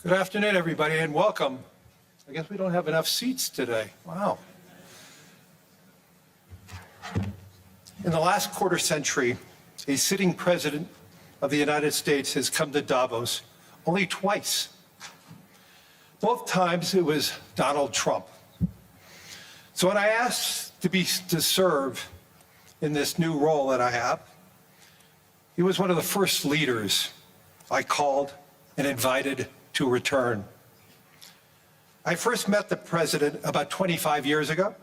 Good afternoon, everybody, and welcome. I guess we don't have enough seats today. Wow. In the last quarter century, a sitting president of the United States has come to Davos only twice. Both times it was Donald Trump. So when I asked to serve in this new role that I have, he was one of the first leaders I called and invited to return. I first met the president about 25 years ago,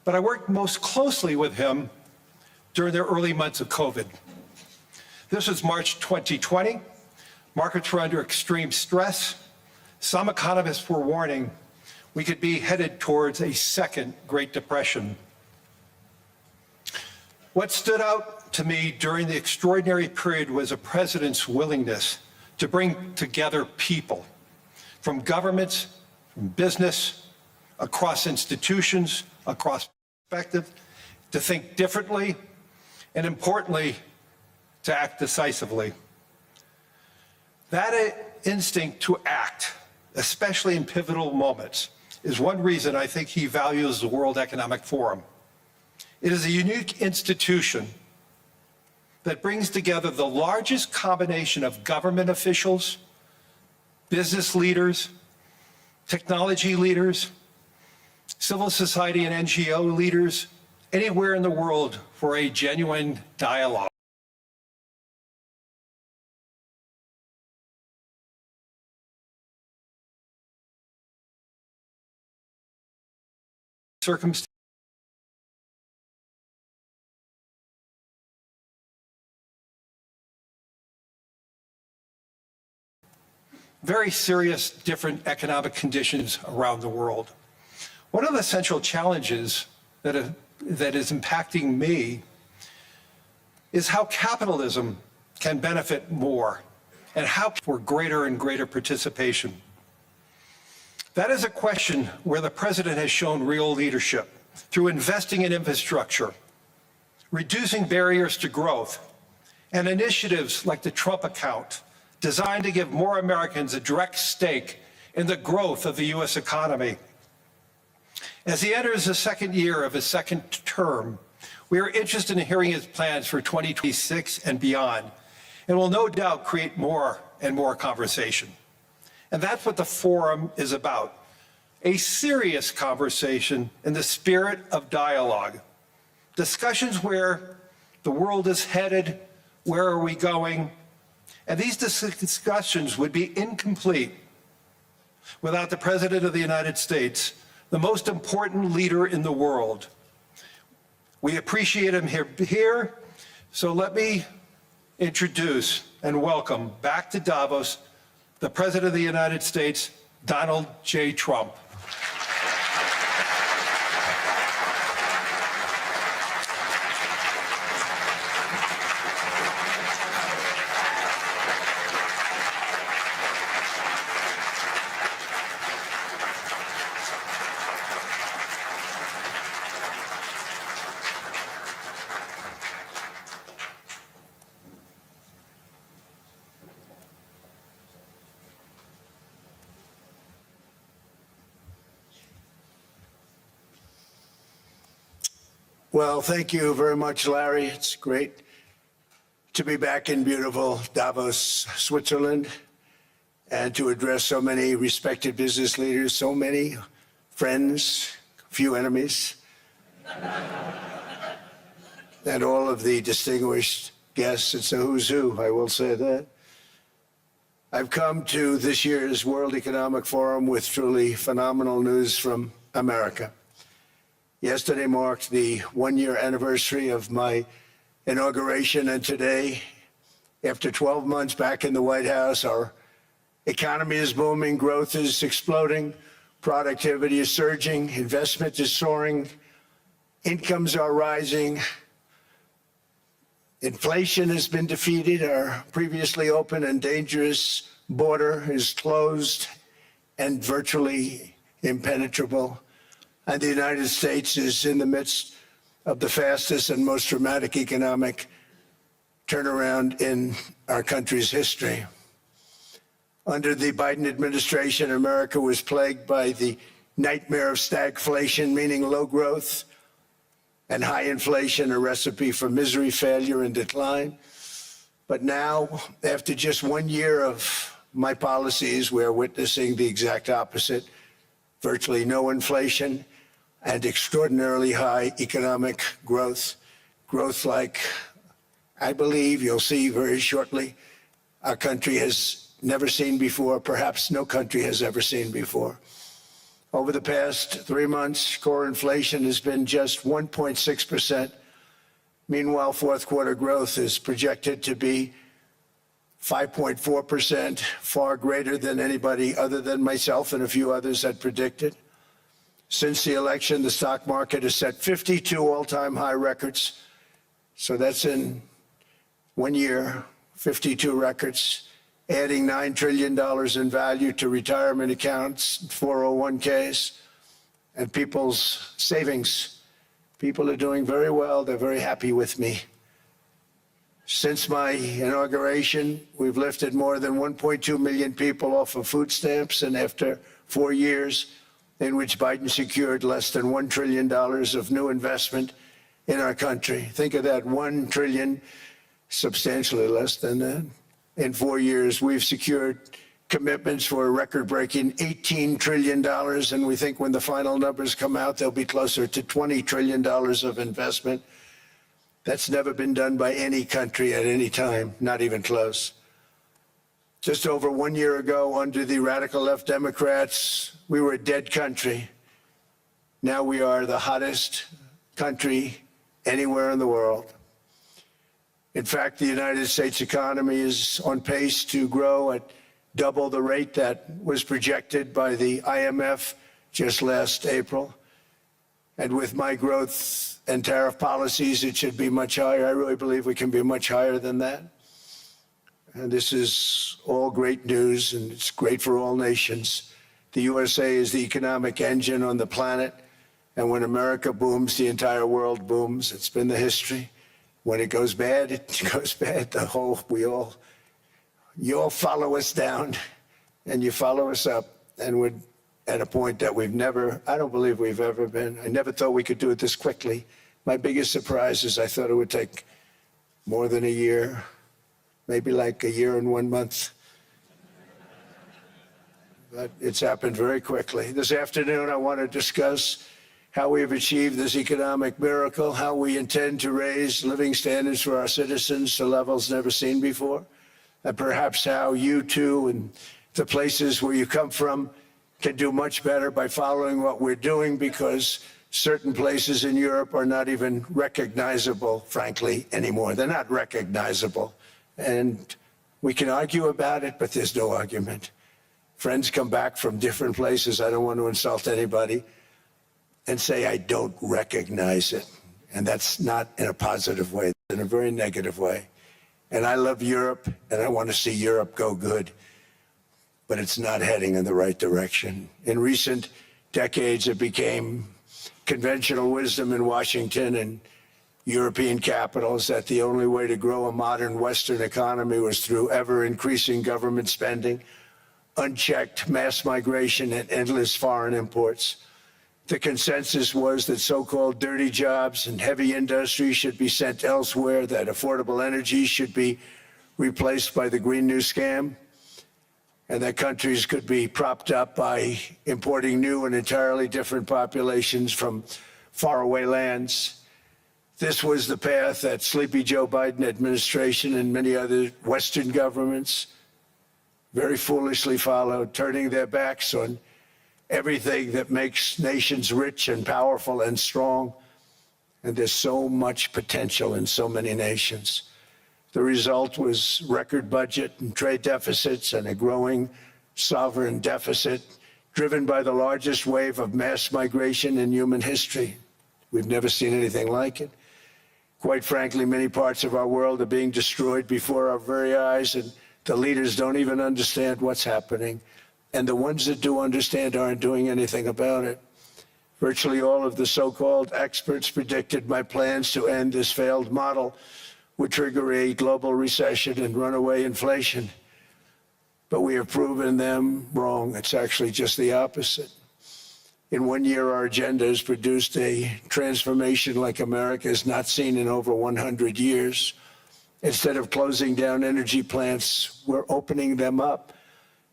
but I worked most closely with him during the early months of COVID. This was March 2020. Markets were under extreme stress. Some economists were warning we could be headed towards a second Great Depression. What stood out to me during the extraordinary period was a president's willingness to bring together people from governments, from business, across institutions, across perspectives, to think differently, and importantly, to act decisively. That instinct to act, especially in pivotal moments, is one reason I think he values the World Economic Forum. It is a unique institution that brings together the largest combination of government officials, business leaders, technology leaders, civil society and NGO leaders, anywhere in the world for a genuine dialogue. Circumstances. Very serious, different economic conditions around the world. One of the central challenges that is impacting me is how capitalism can benefit more and how for greater and greater participation. That is a question where the president has shown real leadership through investing in infrastructure, reducing barriers to growth, and initiatives like the Trump account, designed to give more Americans a direct stake in the growth of the U.S. economy. As he enters the second year of his second term, we are interested in hearing his plans for 2026 and beyond, and will no doubt create more and more conversation. And that's what the forum is about, a serious conversation in the spirit of dialogue. Discussions where the world is headed, where are we going, and these discussions would be incomplete without the President of the United States, the most important leader in the world. We appreciate him here, so let me introduce and welcome back to Davos the President of the United States, Donald J. Trump. Well, thank you very much, Larry. It's great to be back in beautiful Davos, Switzerland, and to address so many respected business leaders, so many friends, few enemies, and all of the distinguished guests. It's a who's who, I will say that. I've come to this year's World Economic Forum with truly phenomenal news from America. Yesterday marked the one-year anniversary of my inauguration, and today, after 12 months back in the White House, our economy is booming, growth is exploding, productivity is surging, investment is soaring, incomes are rising, inflation has been defeated, our previously open and dangerous border is closed and virtually impenetrable. And the United States is in the midst of the fastest and most dramatic economic turnaround in our country's history. Under the Biden administration, America was plagued by the nightmare of stagflation, meaning low growth, and high inflation, a recipe for misery, failure, and decline. But now, after just 1 year of my policies, we're witnessing the exact opposite. Virtually no inflation and extraordinarily high economic growth. Growth like I believe you'll see very shortly our country has never seen before, perhaps no country has ever seen before. Over the past 3 months, core inflation has been just 1.6%. Meanwhile, fourth quarter growth is projected to be 5.4%, far greater than anybody other than myself and a few others had predicted. Since the election, the stock market has set 52 all-time high records. So that's in 1 year, 52 records, adding $9 trillion in value to retirement accounts, 401ks, and people's savings. People are doing very well. They're very happy with me. Since my inauguration, we've lifted more than 1.2 million people off of food stamps, and after 4 years in which Biden secured less than $1 trillion of new investment in our country. Think of that, 1 trillion, substantially less than that. In 4 years, we've secured commitments for a record-breaking $18 trillion, and we think when the final numbers come out, they'll be closer to $20 trillion of investment. That's never been done by any country at any time, not even close. Just over 1 year ago, under the radical left Democrats, we were a dead country. Now we are the hottest country anywhere in the world. In fact, the United States economy is on pace to grow at double the rate that was projected by the IMF just last April. And with my growth and tariff policies, it should be much higher. I really believe we can be much higher than that. And this is all great news, and it's great for all nations. The USA is the economic engine on the planet, and when America booms, the entire world booms. It's been the history. When it goes bad, it goes bad. You all follow us down, and you follow us up, and we're at a point that I don't believe we've ever been. I never thought we could do it this quickly. My biggest surprise is I thought it would take more than a year, maybe like a year and 1 month. But it's happened very quickly. This afternoon, I want to discuss how we have achieved this economic miracle, how we intend to raise living standards for our citizens to levels never seen before, and perhaps how you too and the places where you come from can do much better by following what we're doing, because certain places in Europe are not even recognizable, frankly, anymore. They're not recognizable. And we can argue about it, but there's no argument. Friends come back from different places. I don't want to insult anybody, and say, I don't recognize it. And that's not in a positive way, in a very negative way. And I love Europe, and I want to see Europe go good, but it's not heading in the right direction. In recent decades, it became conventional wisdom in Washington and European capitals that the only way to grow a modern Western economy was through ever-increasing government spending, unchecked mass migration, and endless foreign imports. The consensus was that so-called dirty jobs and heavy industry should be sent elsewhere, that affordable energy should be replaced by the Green New Scam, and that countries could be propped up by importing new and entirely different populations from faraway lands. This was the path that Sleepy Joe Biden administration and many other Western governments very foolishly followed, turning their backs on everything that makes nations rich and powerful and strong. And there's so much potential in so many nations. The result was record budget and trade deficits and a growing sovereign deficit driven by the largest wave of mass migration in human history. We've never seen anything like it. Quite frankly, many parts of our world are being destroyed before our very eyes, and the leaders don't even understand what's happening. And the ones that do understand aren't doing anything about it. Virtually all of the so-called experts predicted my plans to end this failed model would trigger a global recession and runaway inflation. but we have proven them wrong. It's actually just the opposite. In 1 year, our agenda has produced a transformation like America has not seen in over 100 years. Instead of closing down energy plants, we're opening them up.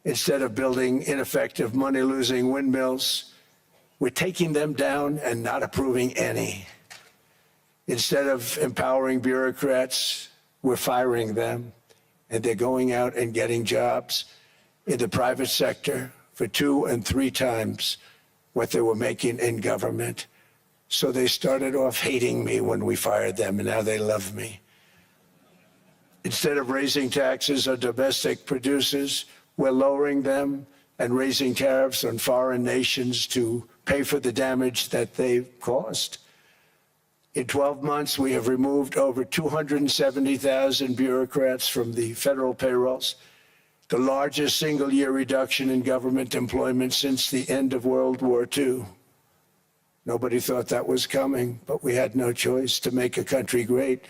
Instead of building ineffective, money-losing windmills, we're taking them down and not approving any. Instead of empowering bureaucrats, we're firing them, and they're going out and getting jobs in the private sector for 2 and 3 times what they were making in government. So they started off hating me when we fired them, and now they love me. Instead of raising taxes on domestic producers, we're lowering them and raising tariffs on foreign nations to pay for the damage that they've caused. In 12 months, we have removed over 270,000 bureaucrats from the federal payrolls, the largest single-year reduction in government employment since the end of World War II. Nobody thought that was coming, but we had no choice. To make a country great,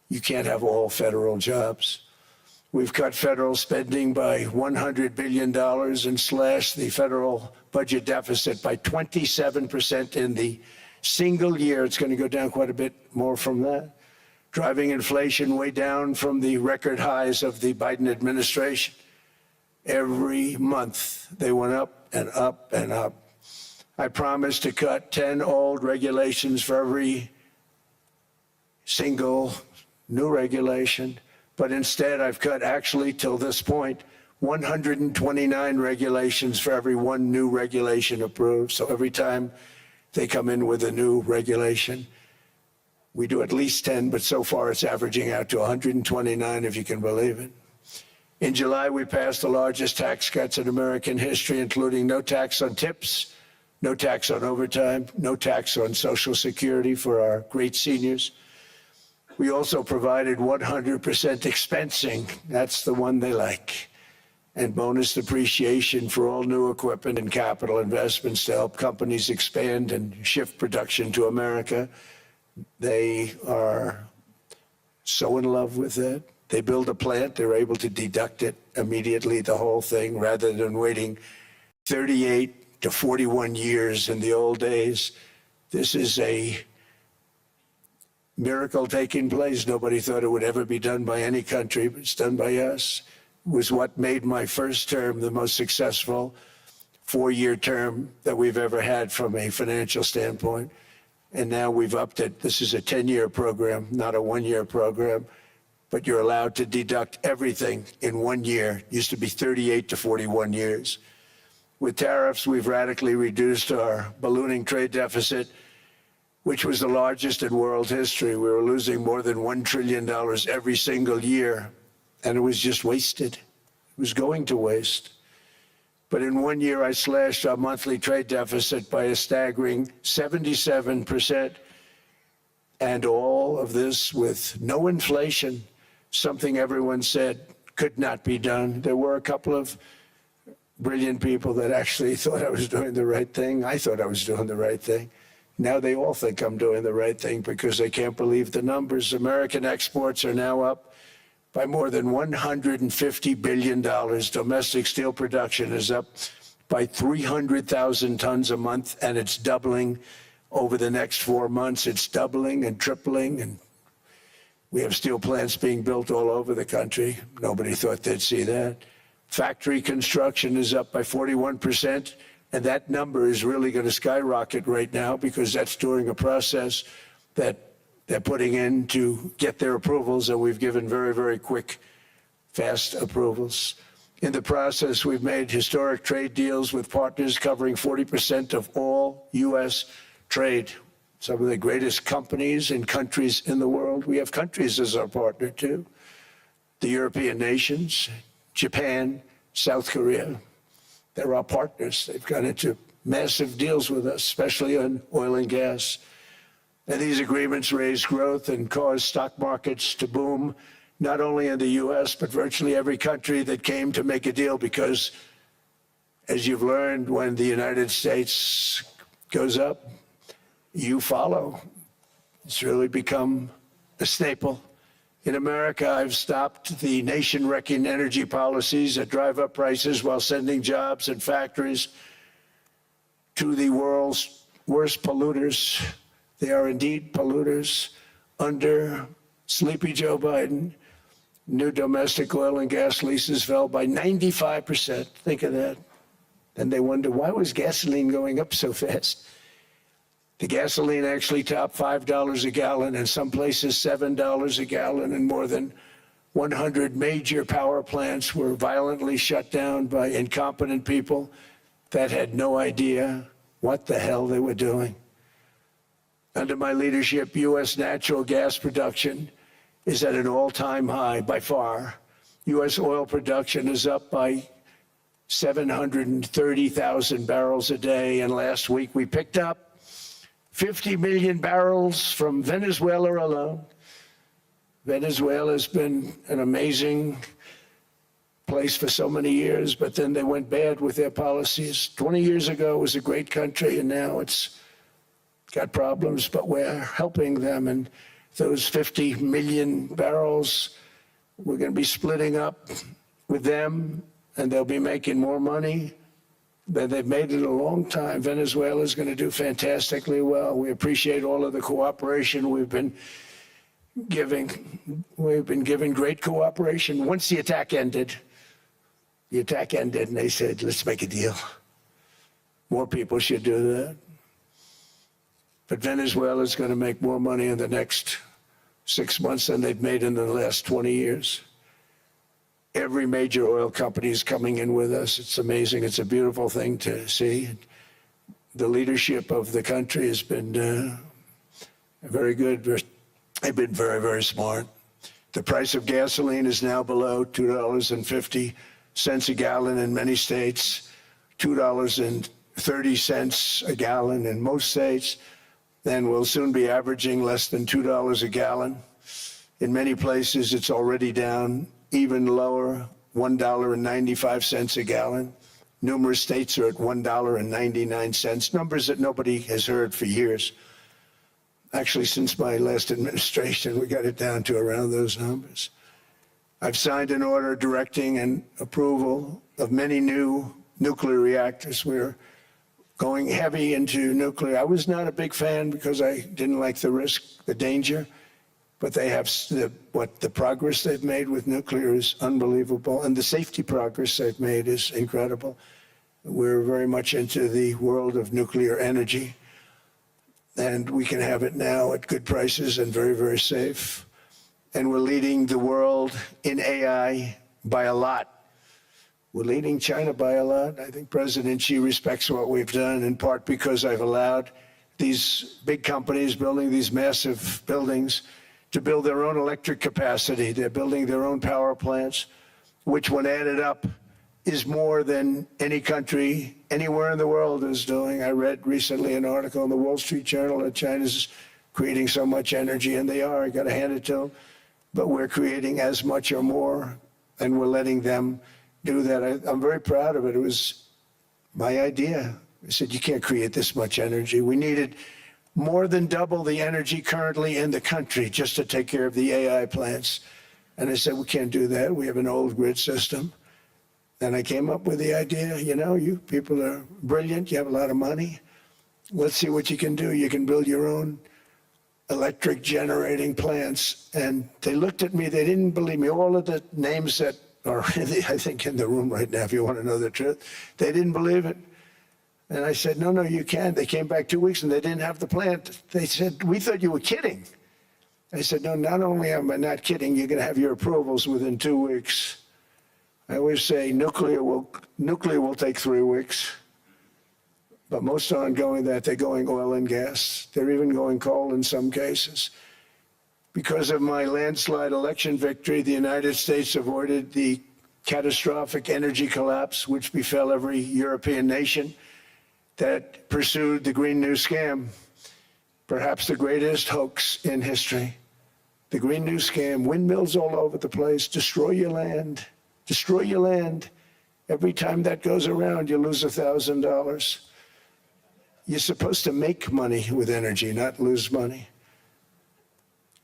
you can't have all federal jobs. We've cut federal spending by $100 billion and slashed the federal budget deficit by 27% in the single year. It's going to go down quite a bit more from that, driving inflation way down from the record highs of the Biden administration. Every month, they went up and up and up. I promised to cut 10 old regulations for every single new regulation, but instead I've cut, actually till this point, 129 regulations for every 1 new regulation approved. So every time they come in with a new regulation, we do at least 10, but so far it's averaging out to 129, if you can believe it. In July, we passed the largest tax cuts in American history, including no tax on tips, no tax on overtime, no tax on Social Security for our great seniors. We also provided 100% expensing, that's the one they like, and bonus depreciation for all new equipment and capital investments to help companies expand and shift production to America. They are so in love with it. They build a plant, they're able to deduct it immediately, the whole thing, rather than waiting 38 to 41 years in the old days. This is a miracle taking place. Nobody thought it would ever be done by any country, but it's done by us. It was what made my first term the most successful 4-year term that we've ever had from a financial standpoint. And now we've upped it. This is a 10-year program, not a 1-year program. But you're allowed to deduct everything in 1 year. It used to be 38 to 41 years. With tariffs, we've radically reduced our ballooning trade deficit, which was the largest in world history. We were losing more than $1 trillion every single year, and it was just wasted. It was going to waste. But in 1 year, I slashed our monthly trade deficit by a staggering 77%, and all of this with no inflation. Something everyone said could not be done. There were a couple of brilliant people that actually thought I was doing the right thing. I thought I was doing the right thing. Now they all think I'm doing the right thing because they can't believe the numbers. American exports are now up by more than $150 billion. Domestic steel production is up by 300,000 tons a month, and it's doubling over the next 4 months. It's doubling and tripling, and we have steel plants being built all over the country. Nobody thought they'd see that. Factory construction is up by 41%, and that number is really going to skyrocket right now because that's during a process that they're putting in to get their approvals, and we've given very, very quick, fast approvals. In the process, we've made historic trade deals with partners covering 40% of all U.S. trade. Some of the greatest companies and countries in the world. We have countries as our partner, too. The European nations, Japan, South Korea. They're our partners. They've gone into massive deals with us, especially on oil and gas. And these agreements raise growth and cause stock markets to boom, not only in the U.S., but virtually every country that came to make a deal, because, as you've learned, when the United States goes up, you follow. It's really become a staple In America, I've stopped the nation-wrecking energy policies that drive up prices while sending jobs and factories to the world's worst polluters. They are indeed polluters. Under sleepy Joe Biden, new domestic oil and gas leases fell by 95%. Think of that. And they wonder, why was gasoline going up so fast? The gasoline actually topped $5 a gallon, and some places $7 a gallon, and more than 100 major power plants were violently shut down by incompetent people that had no idea what the hell they were doing. Under my leadership, U.S. natural gas production is at an all-time high by far. U.S. oil production is up by 730,000 barrels a day, and last week we picked up 50 million barrels from Venezuela alone. Venezuela has been an amazing place for so many years, but then they went bad with their policies. 20 years ago, it was a great country, and now it's got problems, but we're helping them. And those 50 million barrels, we're going to be splitting up with them, and they'll be making more money. They've made it a long time. Venezuela is going to do fantastically well. We appreciate all of the cooperation we've been giving. We've been giving great cooperation. Once the attack ended, and they said, let's make a deal. More people should do that. But Venezuela is going to make more money in the next 6 months than they've made in the last 20 years. Every major oil company is coming in with us. It's amazing. It's a beautiful thing to see. The leadership of the country has been very good. They've been very, very smart. The price of gasoline is now below $2.50 a gallon in many states, $2.30 a gallon in most states. Then we'll soon be averaging less than $2 a gallon. In many places, it's already down even lower, $1.95 a gallon. Numerous states are at $1.99, numbers that nobody has heard for years. Actually, since my last administration, we got it down to around those numbers. I've signed an order directing and approval of many new nuclear reactors. We're going heavy into nuclear. I was not a big fan because I didn't like the risk, the danger. But they have the progress they've made with nuclear is unbelievable, and the safety progress they've made is incredible. We're very much into the world of nuclear energy, and we can have it now at good prices and very, very safe. And we're leading the world in AI by a lot. We're leading China by a lot. I think President Xi respects what we've done, in part because I've allowed these big companies building these massive buildings to build their own electric capacity. They're building their own power plants, which when added up is more than any country anywhere in the world is doing. I read recently an article in the Wall Street Journal that China's creating so much energy, and they are, I gotta hand it to them, but we're creating as much or more, and we're letting them do that. I'm very proud of it. It was my idea. I said, you can't create this much energy. We needed more than double the energy currently in the country just to take care of the AI plants. And I said, we can't do that. We have an old grid system. And I came up with the idea, you know, you people are brilliant. You have a lot of money. Let's see what you can do. You can build your own electric generating plants. And they looked at me. They didn't believe me. All of the names that are, I think, in the room right now, if you want to know the truth, they didn't believe it. And I said, no, you can't. They came back 2 weeks and they didn't have the plant. They said, we thought you were kidding. I said, no, not only am I not kidding, you're going to have your approvals within 2 weeks. I always say nuclear will take 3 weeks. But most aren't going that. They're going oil and gas. They're even going coal in some cases. Because of my landslide election victory, the United States avoided the catastrophic energy collapse which befell every European nation that pursued the Green New Scam, perhaps the greatest hoax in history. The Green New Scam, windmills all over the place, destroy your land, destroy your land. Every time that goes around, you lose $1,000. You're supposed to make money with energy, not lose money.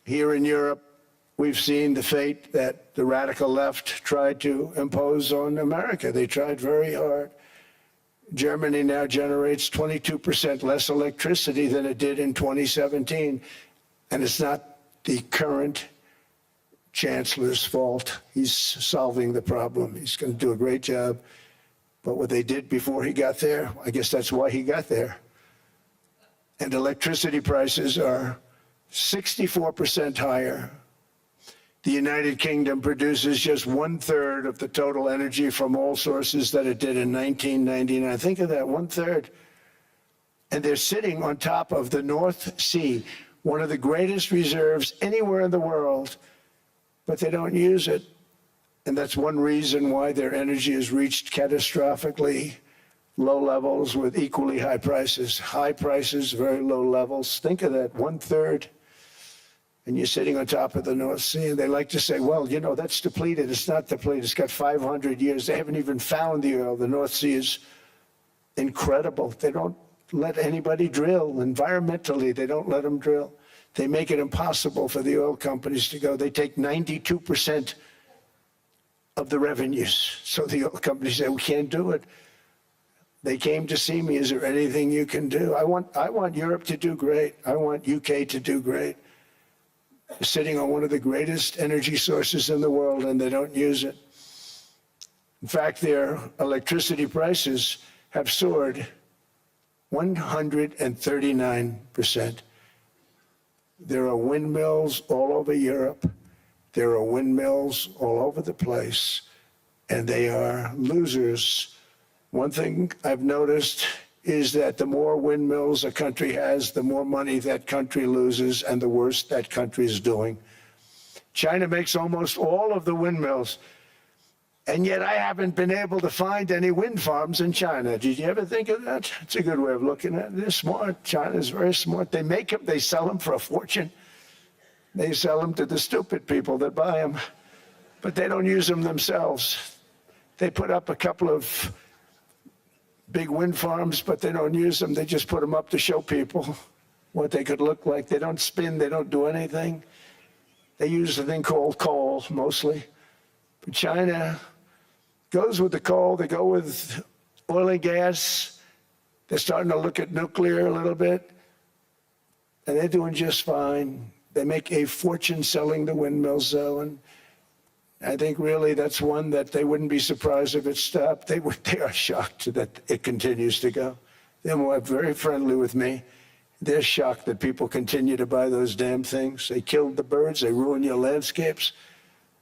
Here in Europe, we've seen the fate that the radical left tried to impose on America. They tried very hard. Germany now generates 22% less electricity than it did in 2017. And it's not the current chancellor's fault. He's solving the problem. He's going to do a great job. But what they did before he got there, I guess that's why he got there. And electricity prices are 64% higher. The United Kingdom produces just 1/3 of the total energy from all sources that it did in 1999. Think of that, 1/3. And they're sitting on top of the North Sea, one of the greatest reserves anywhere in the world, but they don't use it. And that's one reason why their energy has reached catastrophically low levels with equally high prices. High prices, very low levels. Think of that, 1/3. And you're sitting on top of the North Sea, and they like to say, well, you know, that's depleted. It's not depleted. It's got 500 years. They haven't even found the oil. The North Sea is incredible. They don't let anybody drill. Environmentally, they don't let them drill. They make it impossible for the oil companies to go. They take 92% of the revenues. So the oil companies say, we can't do it. They came to see me. Is there anything you can do? I want Europe to do great. I want UK to do great. They're sitting on one of the greatest energy sources in the world, and they don't use it. In fact, their electricity prices have soared 139%. There are windmills all over Europe. There are windmills all over the place, and they are losers. One thing I've noticed is that the more windmills a country has, the more money that country loses and the worse that country is doing. China makes almost all of the windmills, and yet I haven't been able to find any wind farms in China. Did you ever think of that? It's a good way of looking at it. They're smart. China's very smart. They make them, they sell them for a fortune. They sell them to the stupid people that buy them, but they don't use them themselves. They put up a couple of big wind farms, but they don't use them. They just put them up to show people what they could look like. They don't spin. They don't do anything. They use a thing called coal, mostly. But China goes with the coal. They go with oil and gas. They're starting to look at nuclear a little bit. And they're doing just fine. They make a fortune selling the windmills, though, and I think really that's one that they wouldn't be surprised if it stopped. They are shocked that it continues to go. They're very friendly with me. They're shocked that people continue to buy those damn things. They killed the birds. They ruin your landscapes.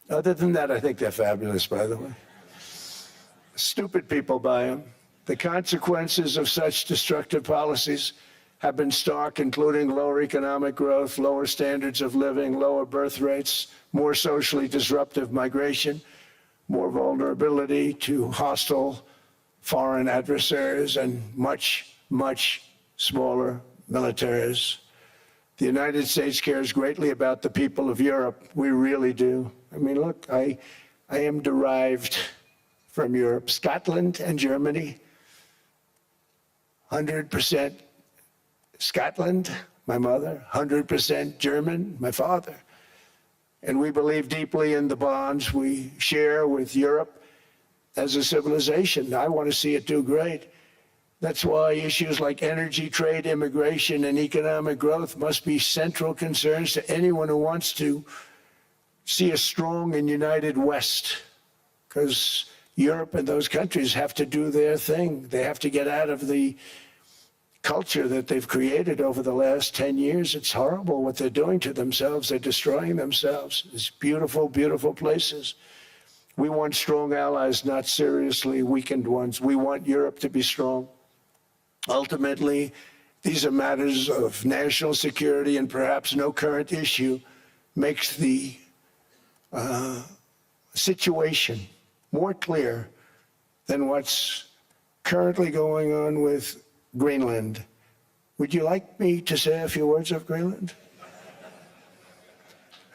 Other than that, I think they're fabulous, by the way. Stupid people buy them. The consequences of such destructive policies have been stark, including lower economic growth, lower standards of living, lower birth rates, more socially disruptive migration, more vulnerability to hostile foreign adversaries, and much, much smaller militaries. The United States cares greatly about the people of Europe. We really do. I mean, look, I am derived from Europe. Scotland and Germany, 100% Scotland, my mother, 100% German, my father. And we believe deeply in the bonds we share with Europe as a civilization. I want to see it do great. That's why issues like energy, trade, immigration, and economic growth must be central concerns to anyone who wants to see a strong and united West, because Europe and those countries have to do their thing. They have to get out of the culture that they've created over the last 10 years. It's horrible what they're doing to themselves. They're destroying themselves. It's beautiful, beautiful places. We want strong allies, not seriously weakened ones. We want Europe to be strong. Ultimately, these are matters of national security, and perhaps no current issue makes the situation more clear than what's currently going on with Greenland. Would you like me to say a few words of Greenland?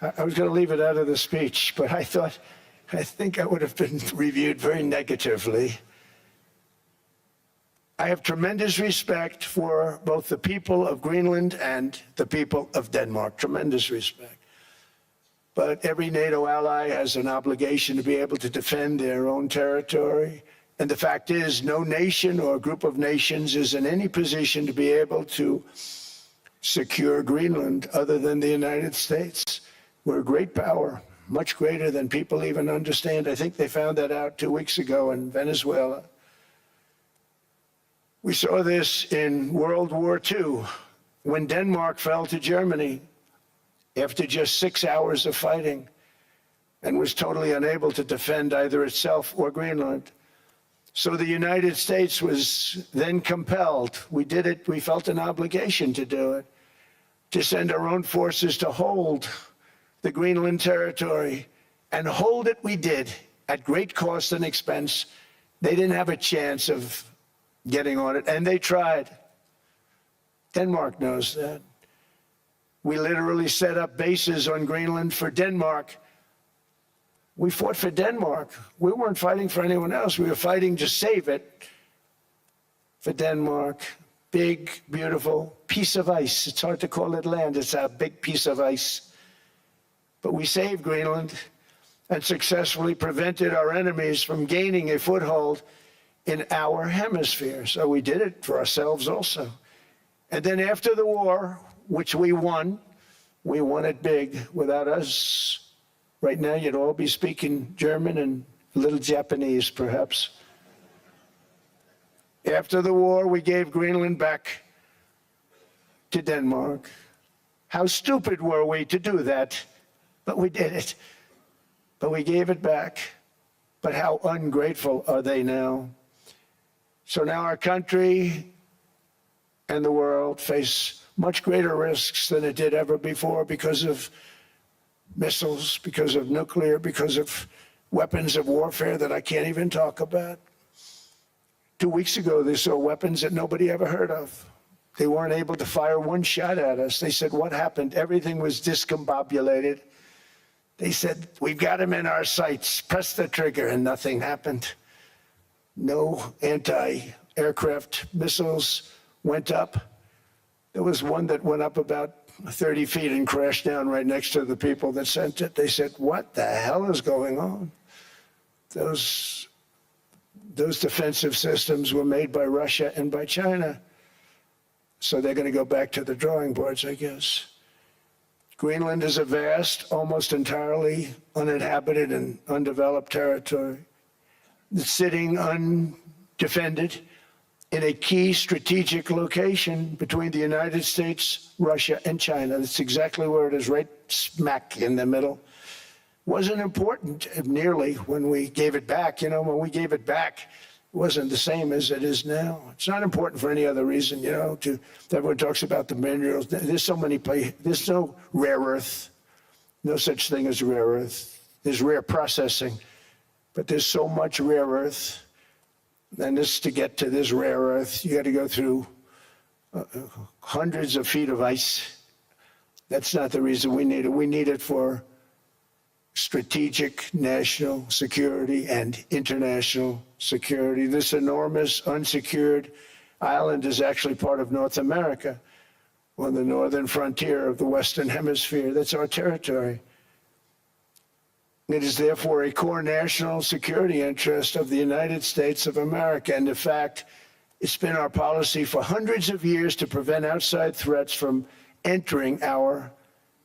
I was going to leave it out of the speech, but I think I would have been reviewed very negatively. I have tremendous respect for both the people of Greenland and the people of Denmark, tremendous respect. But every NATO ally has an obligation to be able to defend their own territory. And the fact is, no nation or group of nations is in any position to be able to secure Greenland other than the United States. We're a great power, much greater than people even understand. I think they found that out 2 weeks ago in Venezuela. We saw this in World War II, when Denmark fell to Germany after just 6 hours of fighting and was totally unable to defend either itself or Greenland. So the United States was then compelled, we did it, we felt an obligation to do it, to send our own forces to hold the Greenland territory, and hold it we did at great cost and expense. They didn't have a chance of getting on it, and they tried. Denmark knows that. We literally set up bases on Greenland for Denmark. We fought for Denmark. We weren't fighting for anyone else. We were fighting to save it for Denmark. Big, beautiful piece of ice. It's hard to call it land. It's a big piece of ice. But we saved Greenland and successfully prevented our enemies from gaining a foothold in our hemisphere. So we did it for ourselves also. And then after the war, which we won it big. Without us, right now you'd all be speaking German and a little Japanese, perhaps. After the war, we gave Greenland back to Denmark. How stupid were we to do that? But we did it. But we gave it back. But how ungrateful are they now? So now our country and the world face much greater risks than it did ever before because of missiles, because of nuclear, because of weapons of warfare that I can't even talk about. 2 weeks ago, they saw weapons that nobody ever heard of. They weren't able to fire one shot at us. They said, what happened? Everything was discombobulated. They said, we've got them in our sights. Press the trigger, and nothing happened. No anti-aircraft missiles went up. There was one that went up about 30 feet and crashed down right next to the people that sent it. They said, what the hell is going on? Those defensive systems were made by Russia and by China. So they're going to go back to the drawing boards, I guess. Greenland is a vast, almost entirely uninhabited and undeveloped territory. It's sitting undefended in a key strategic location between the United States, Russia, and China. That's exactly where it is, right smack in the middle. Wasn't important nearly when we gave it back. You know, when we gave it back, it wasn't the same as it is now. It's not important for any other reason, you know, everyone talks about the minerals. There's so many places. There's no rare earth, no such thing as rare earth. There's rare processing, but there's so much rare earth. And just to get to this rare earth, you got to go through hundreds of feet of ice. That's not the reason we need it. We need it for strategic national security and international security. This enormous unsecured island is actually part of North America, on the northern frontier of the Western Hemisphere. That's our territory. It is therefore a core national security interest of the United States of America. And in fact, it's been our policy for hundreds of years to prevent outside threats from entering our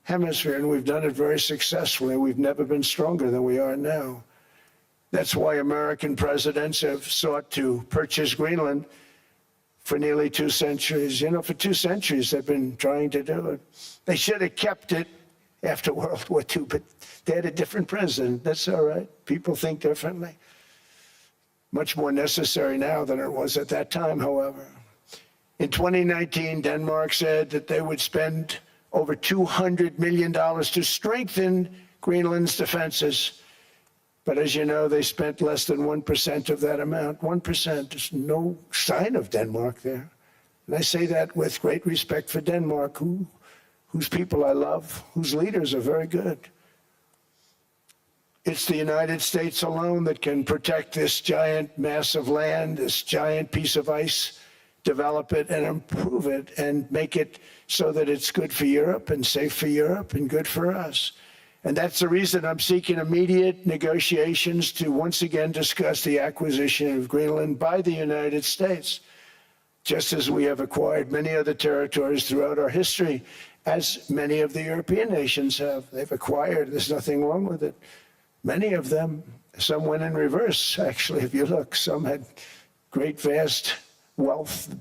hemisphere, and we've done it very successfully. We've never been stronger than we are now. That's why American presidents have sought to purchase Greenland for nearly 2 centuries. You know, for 2 centuries they've been trying to do it. They should have kept it after World War II, but they had a different president. That's all right. People think differently. Much more necessary now than it was at that time, however. In 2019, Denmark said that they would spend over $200 million to strengthen Greenland's defenses. But as you know, they spent less than 1% of that amount. 1%, there's no sign of Denmark there. And I say that with great respect for Denmark, whose people I love, whose leaders are very good. It's the United States alone that can protect this giant mass of land, this giant piece of ice, develop it and improve it and make it so that it's good for Europe and safe for Europe and good for us. And that's the reason I'm seeking immediate negotiations to once again discuss the acquisition of Greenland by the United States, just as we have acquired many other territories throughout our history, as many of the European nations have. They've acquired, there's nothing wrong with it. Many of them, some went in reverse, actually, if you look. Some had great vast wealth,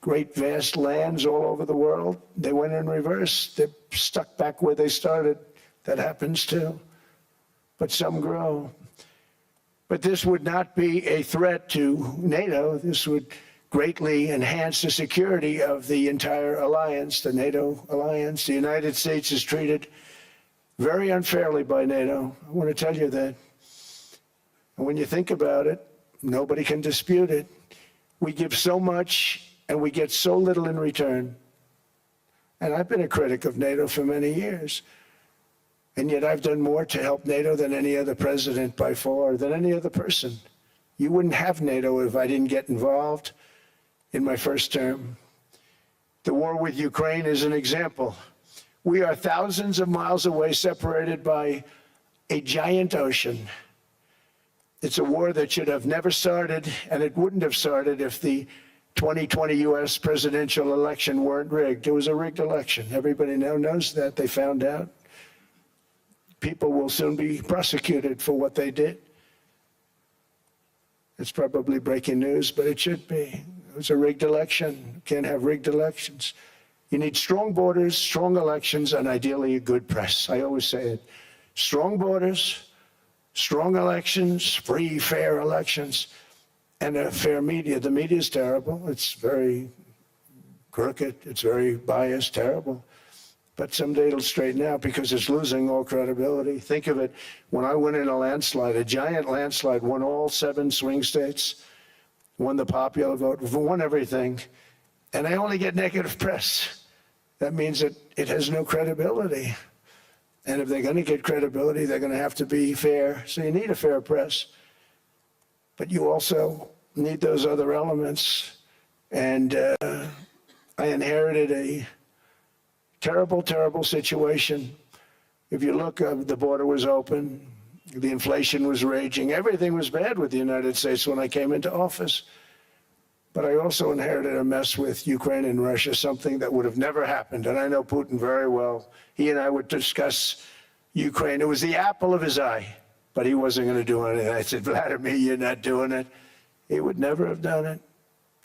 great vast lands all over the world. They went in reverse. They're stuck back where they started. That happens too. But some grow. But this would not be a threat to NATO. This would greatly enhance the security of the entire alliance, the NATO alliance. The United States is treated very unfairly by NATO. I want to tell you that. And when you think about it, nobody can dispute it. We give so much and we get so little in return. And I've been a critic of NATO for many years. And yet I've done more to help NATO than any other president by far, than any other person. You wouldn't have NATO if I didn't get involved in my first term. The war with Ukraine is an example. We are thousands of miles away, separated by a giant ocean. It's a war that should have never started, and it wouldn't have started if the 2020 U.S. presidential election weren't rigged. It was a rigged election. Everybody now knows that. They found out. People will soon be prosecuted for what they did. It's probably breaking news, but it should be. It was a rigged election. You can't have rigged elections. You need strong borders, strong elections, and ideally a good press. I always say it. Strong borders, strong elections, free, fair elections, and a fair media. The media is terrible. It's very crooked. It's very biased, terrible. But someday it'll straighten out because it's losing all credibility. Think of it, when I went in a landslide, a giant landslide, won all 7 swing states, won the popular vote, won everything, and I only get negative press. That means that it has no credibility. And if they're going to get credibility, they're going to have to be fair. So you need a fair press. But you also need those other elements. And I inherited a terrible, terrible situation. If you look, the border was open, the inflation was raging, everything was bad with the United States when I came into office. But I also inherited a mess with Ukraine and Russia, something that would have never happened. And I know Putin very well. He and I would discuss Ukraine. It was the apple of his eye, but he wasn't going to do anything. I said, Vladimir, you're not doing it. He would never have done it.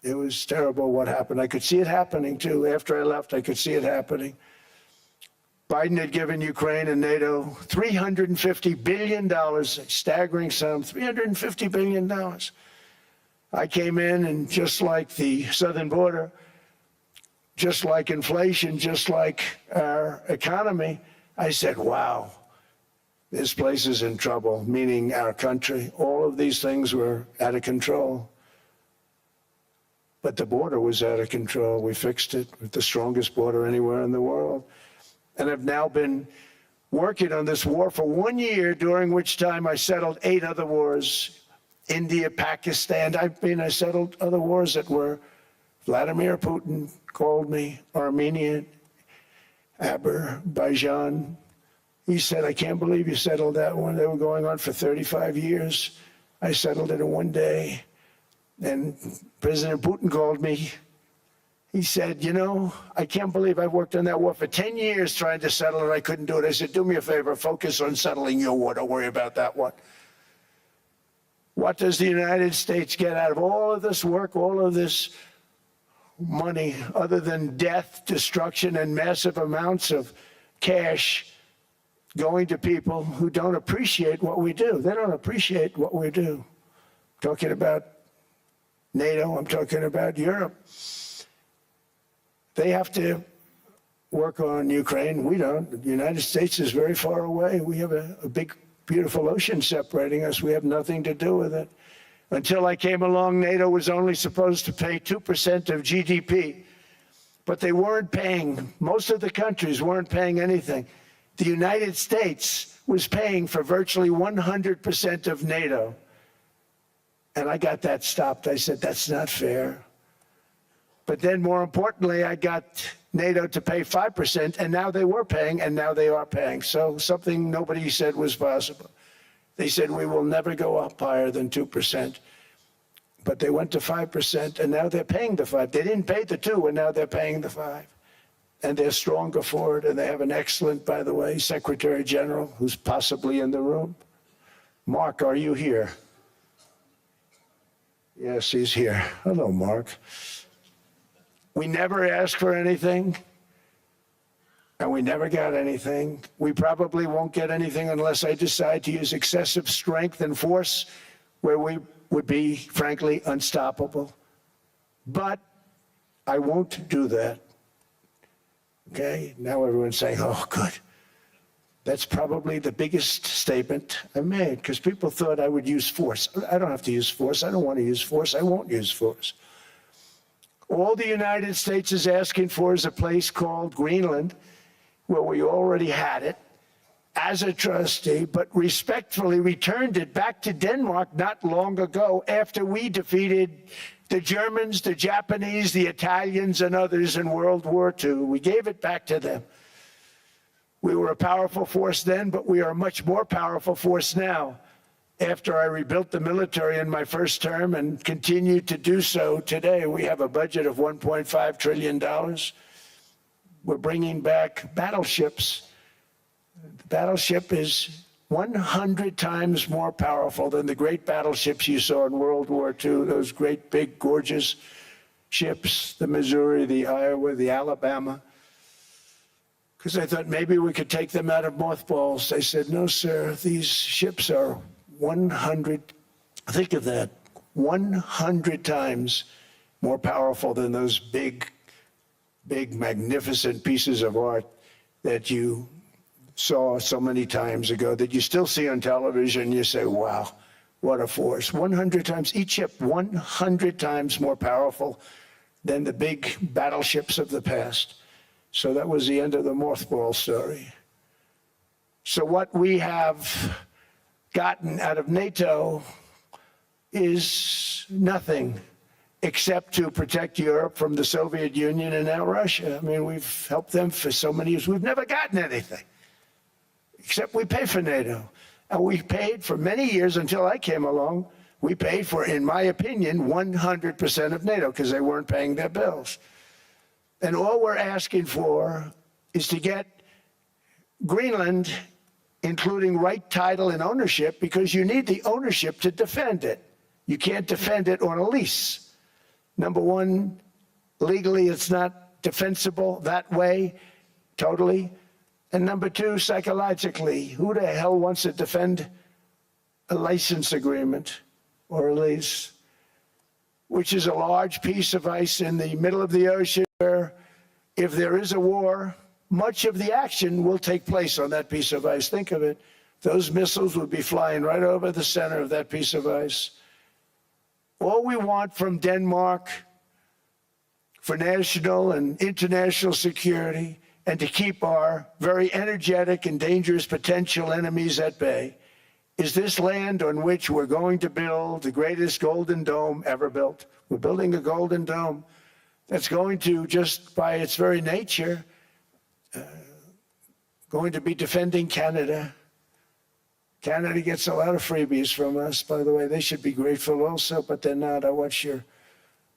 It was terrible what happened. I could see it happening, too. After I left, I could see it happening. Biden had given Ukraine and NATO $350 billion, a staggering sum, $350 billion. I came in, and just like the southern border, just like inflation, just like our economy, I said, wow, this place is in trouble, meaning our country. All of these things were out of control. But the border was out of control. We fixed it with the strongest border anywhere in the world. And I've now been working on this war for 1 year, during which time I settled 8 other wars. India, Pakistan, I settled other wars that were, Vladimir Putin called me, Armenia, Azerbaijan. He said, I can't believe you settled that one. They were going on for 35 years. I settled it in 1 day. And President Putin called me. He said, you know, I can't believe I worked on that war for 10 years trying to settle it. I couldn't do it. I said, do me a favor, focus on settling your war. Don't worry about that one. What does the United States get out of all of this work, all of this money, other than death, destruction, and massive amounts of cash going to people who don't appreciate what we do? They don't appreciate what we do. I'm talking about NATO, I'm talking about Europe. They have to work on Ukraine. We don't. The United States is very far away. We have a big, beautiful ocean separating us. We have nothing to do with it. Until I came along, NATO was only supposed to pay 2% of GDP. But they weren't paying. Most of the countries weren't paying anything. The United States was paying for virtually 100% of NATO. And I got that stopped. I said, that's not fair. But then more importantly, I got NATO to pay 5%, and now they were paying, and now they are paying. So something nobody said was possible. They said we will never go up higher than 2%. But they went to 5%, and now they're paying the 5. They didn't pay the 2, and now they're paying the 5. And they're stronger for it, and they have an excellent, by the way, Secretary General, who's possibly in the room. Mark, are you here? Yes, he's here. Hello, Mark. We never asked for anything, and we never got anything. We probably won't get anything unless I decide to use excessive strength and force where we would be, frankly, unstoppable. But I won't do that. Okay? Now everyone's saying, oh, good. That's probably the biggest statement I made, because people thought I would use force. I don't have to use force. I don't want to use force. I won't use force. All the United States is asking for is a place called Greenland, where we already had it, as a trustee, but respectfully returned it back to Denmark not long ago after we defeated the Germans, the Japanese, the Italians, and others in World War II. We gave it back to them. We were a powerful force then, but we are a much more powerful force now. After I rebuilt the military in my first term and continue to do so today, we have a budget of $1.5 trillion. We're bringing back battleships. The battleship is 100 times more powerful than the great battleships you saw in World War II, those great, big, gorgeous ships, the Missouri, the Iowa, the Alabama. Because I thought maybe we could take them out of mothballs. They said, no, sir, these ships are 100, think of that, 100 times more powerful than those big, magnificent pieces of art that you saw so many times ago, that you still see on television. You say, wow, what a force. 100 times, each ship 100 times more powerful than the big battleships of the past. So that was the end of the mothball story. So what we have gotten out of NATO is nothing except to protect Europe from the Soviet Union and now Russia. I mean, we've helped them for so many years. We've never gotten anything, except we pay for NATO. And we paid for many years until I came along. We paid for, in my opinion, 100% of NATO because they weren't paying their bills. And all we're asking for is to get Greenland, including right title and ownership, because you need the ownership to defend it. You can't defend it on a lease. Number one, legally it's not defensible that way, totally. And number two, psychologically, who the hell wants to defend a license agreement or a lease, which is a large piece of ice in the middle of the ocean where if there is a war, much of the action will take place on that piece of ice. Think of it. Those missiles would be flying right over the center of that piece of ice. All we want from Denmark for national and international security and to keep our very energetic and dangerous potential enemies at bay is this land on which we're going to build the greatest golden dome ever built. We're building a golden dome that's going to, just by its very nature, going to be defending Canada. Canada gets a lot of freebies from us, by the way. They should be grateful also, but they're not. I watched your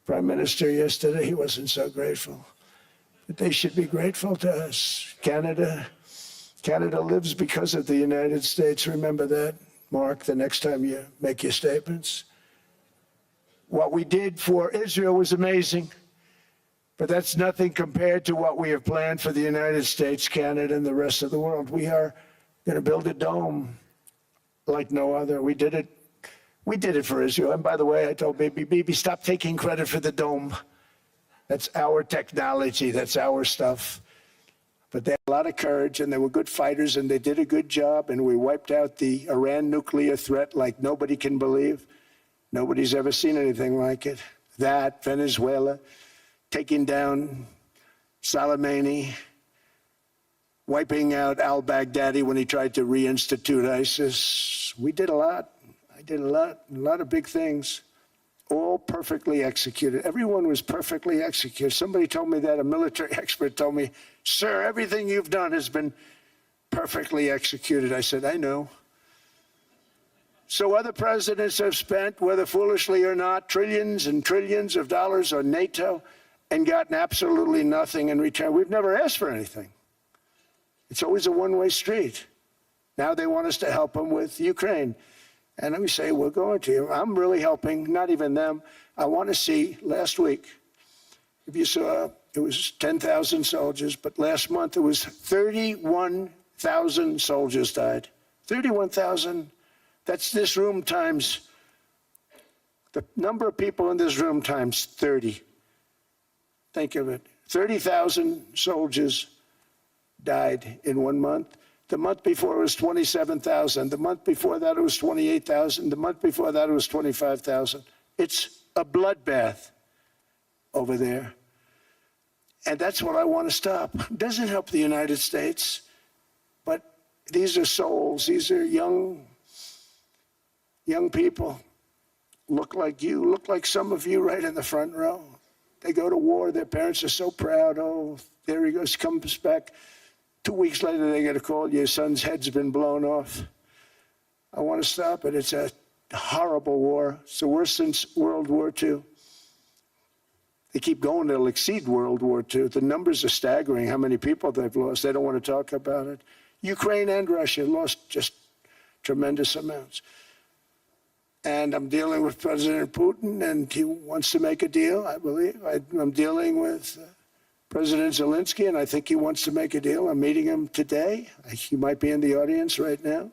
Prime Minister yesterday. He wasn't so grateful. But they should be grateful to us. Canada lives because of the United States. Remember that, Mark, the next time you make your statements. What we did for Israel was amazing, but that's nothing compared to what we have planned for the United States, Canada, and the rest of the world. We are going to build a dome like no other. We did it for Israel. And by the way, I told Bibi, stop taking credit for the dome. That's our technology. That's our stuff. But they had a lot of courage, and they were good fighters, and they did a good job, and we wiped out the Iran nuclear threat like nobody can believe. Nobody's ever seen anything like it. That, Venezuela, taking down Soleimani, wiping out al-Baghdadi when he tried to reinstitute ISIS. We did a lot. I did a lot of big things. all perfectly executed. Everyone was perfectly executed. Somebody told me that, a military expert told me, sir, everything you've done has been perfectly executed. I said, I know. So other presidents have spent, whether foolishly or not, trillions and trillions of dollars on NATO and gotten absolutely nothing in return. We've never asked for anything. It's always a one-way street. Now they want us to help them with Ukraine. And let me say, we're going to. I'm really helping, not even them. I want to see, last week, if you saw, it was 10,000 soldiers, but last month it was 31,000 soldiers died. 31,000. That's this room times, the number of people in this room times 30. Think of it. 30,000 soldiers died in 1 month. The month before it was 27,000. The month before that it was 28,000. The month before that it was 25,000. It's a bloodbath over there. And that's what I want to stop. It doesn't help the United States, but these are souls. These are young people. Look like you, look like some of you right in the front row. They go to war. Their parents are so proud. Oh, there he goes, comes back. 2 weeks later, they get a call, your son's head's been blown off. I want to stop it. It's a horrible war. It's the worst since World War II. They keep going, they'll exceed World War II. The numbers are staggering, how many people they've lost. They don't want to talk about it. Ukraine and Russia lost just tremendous amounts. And I'm dealing with President Putin, and he wants to make a deal, I believe. I'm dealing with President Zelensky, and I think he wants to make a deal. I'm meeting him today. He might be in the audience right now.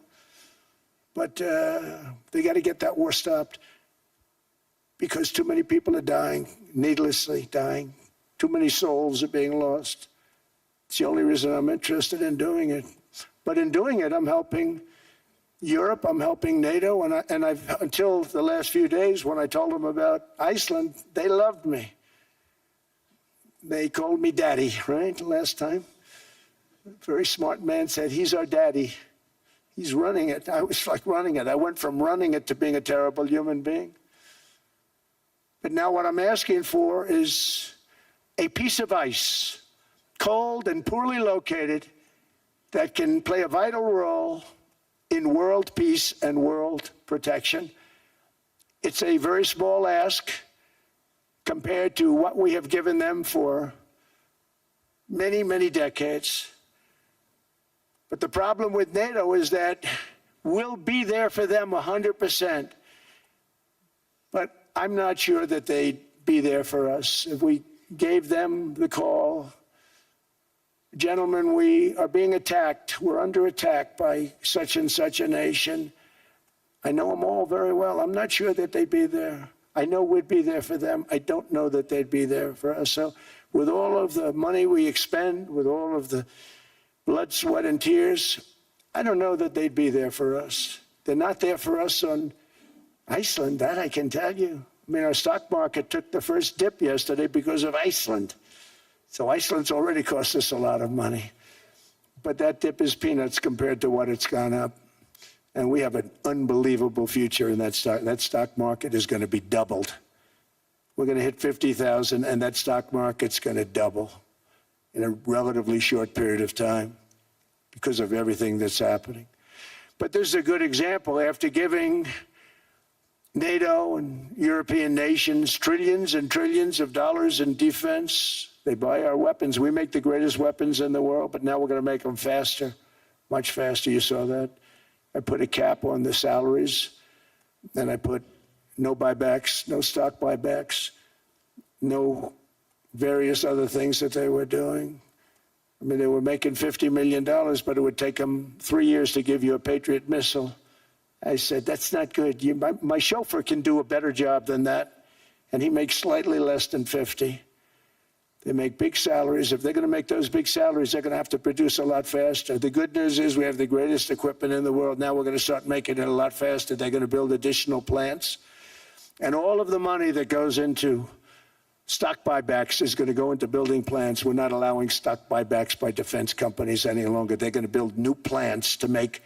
But they got to get that war stopped because too many people are dying, needlessly dying. Too many souls are being lost. It's the only reason I'm interested in doing it. But in doing it, I'm helping Europe, I'm helping NATO, and I've until the last few days when I told them about Iceland, they loved me. They called me daddy, right, last time. A very smart man said, he's our daddy. He's running it. I was like running it. I went from running it to being a terrible human being. But now what I'm asking for is a piece of ice, cold and poorly located, that can play a vital role in world peace and world protection. It's a very small ask compared to what we have given them for many, many decades. But the problem with NATO is that we'll be there for them 100%. But I'm not sure that they'd be there for us. If we gave them the call, gentlemen, we are being attacked. We're under attack by such and such a nation. I know them all very well. I'm not sure that they'd be there. I know we'd be there for them. I don't know that they'd be there for us. So with all of the money we expend, with all of the blood, sweat, and tears, I don't know that they'd be there for us. They're not there for us on Iceland, that I can tell you. I mean, our stock market took the first dip yesterday because of Iceland. So Iceland's already cost us a lot of money. But that dip is peanuts compared to what it's gone up. And we have an unbelievable future in that stock. That stock market is going to be doubled. We're going to hit 50,000, and that stock market's going to double in a relatively short period of time because of everything that's happening. But this is a good example. After giving NATO and European nations trillions and trillions of dollars in defense, they buy our weapons. We make the greatest weapons in the world, but now we're going to make them faster, much faster. You saw that. I put a cap on the salaries, and I put no buybacks, no stock buybacks, no various other things that they were doing. I mean, they were making $50 million, but it would take them 3 years to give you a Patriot missile. I said, that's not good. My chauffeur can do a better job than that, and he makes slightly less than 50. They make big salaries. If they're going to make those big salaries, they're going to have to produce a lot faster. The good news is we have the greatest equipment in the world. Now we're going to start making it a lot faster. They're going to build additional plants. And all of the money that goes into stock buybacks is going to go into building plants. We're not allowing stock buybacks by defense companies any longer. They're going to build new plants to make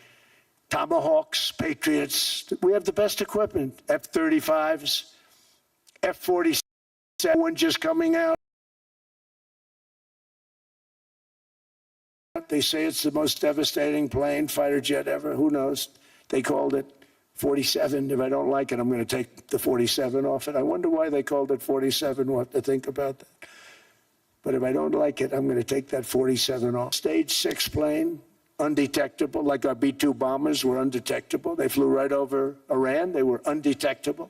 Tomahawks, Patriots. We have the best equipment, F-35s. F-47 one just coming out. They say it's the most devastating plane, fighter jet ever. Who knows? They called it 47. If I don't like it, I'm going to take the 47 off it. I wonder why they called it 47. We'll have to think about that. But if I don't like it, I'm going to take that 47 off. Stage 6 plane, undetectable, like our B-2 bombers were undetectable. They flew right over Iran. They were undetectable.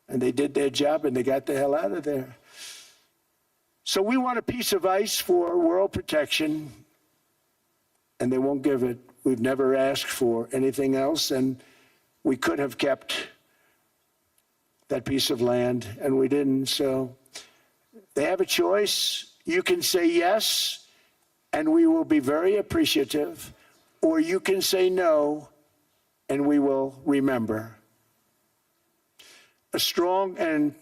And they did their job, and they got the hell out of there. So we want a piece of ice for world protection, and they won't give it. We've never asked for anything else, and we could have kept that piece of land, and we didn't. So they have a choice. You can say yes, and we will be very appreciative, or you can say no, and we will remember. A strong and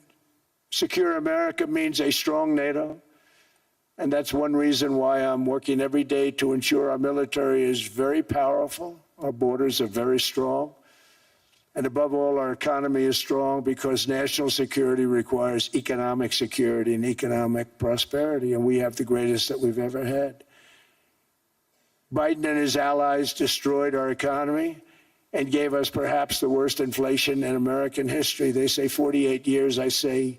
secure America means a strong NATO. And that's one reason why I'm working every day to ensure our military is very powerful, our borders are very strong, and above all, our economy is strong because national security requires economic security and economic prosperity, and we have the greatest that we've ever had. Biden and his allies destroyed our economy and gave us perhaps the worst inflation in American history. They say 48 years, I say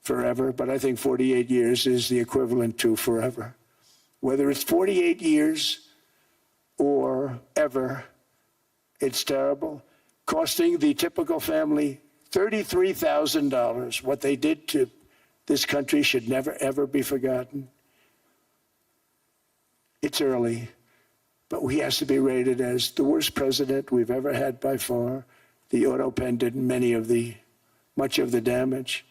forever, but I think 48 years is the equivalent to forever. Whether it's 48 years or ever, it's terrible, costing the typical family $33,000. What they did to this country should never, ever be forgotten. It's early, but he has to be rated as the worst president we've ever had by far. The auto pen did much of the damage.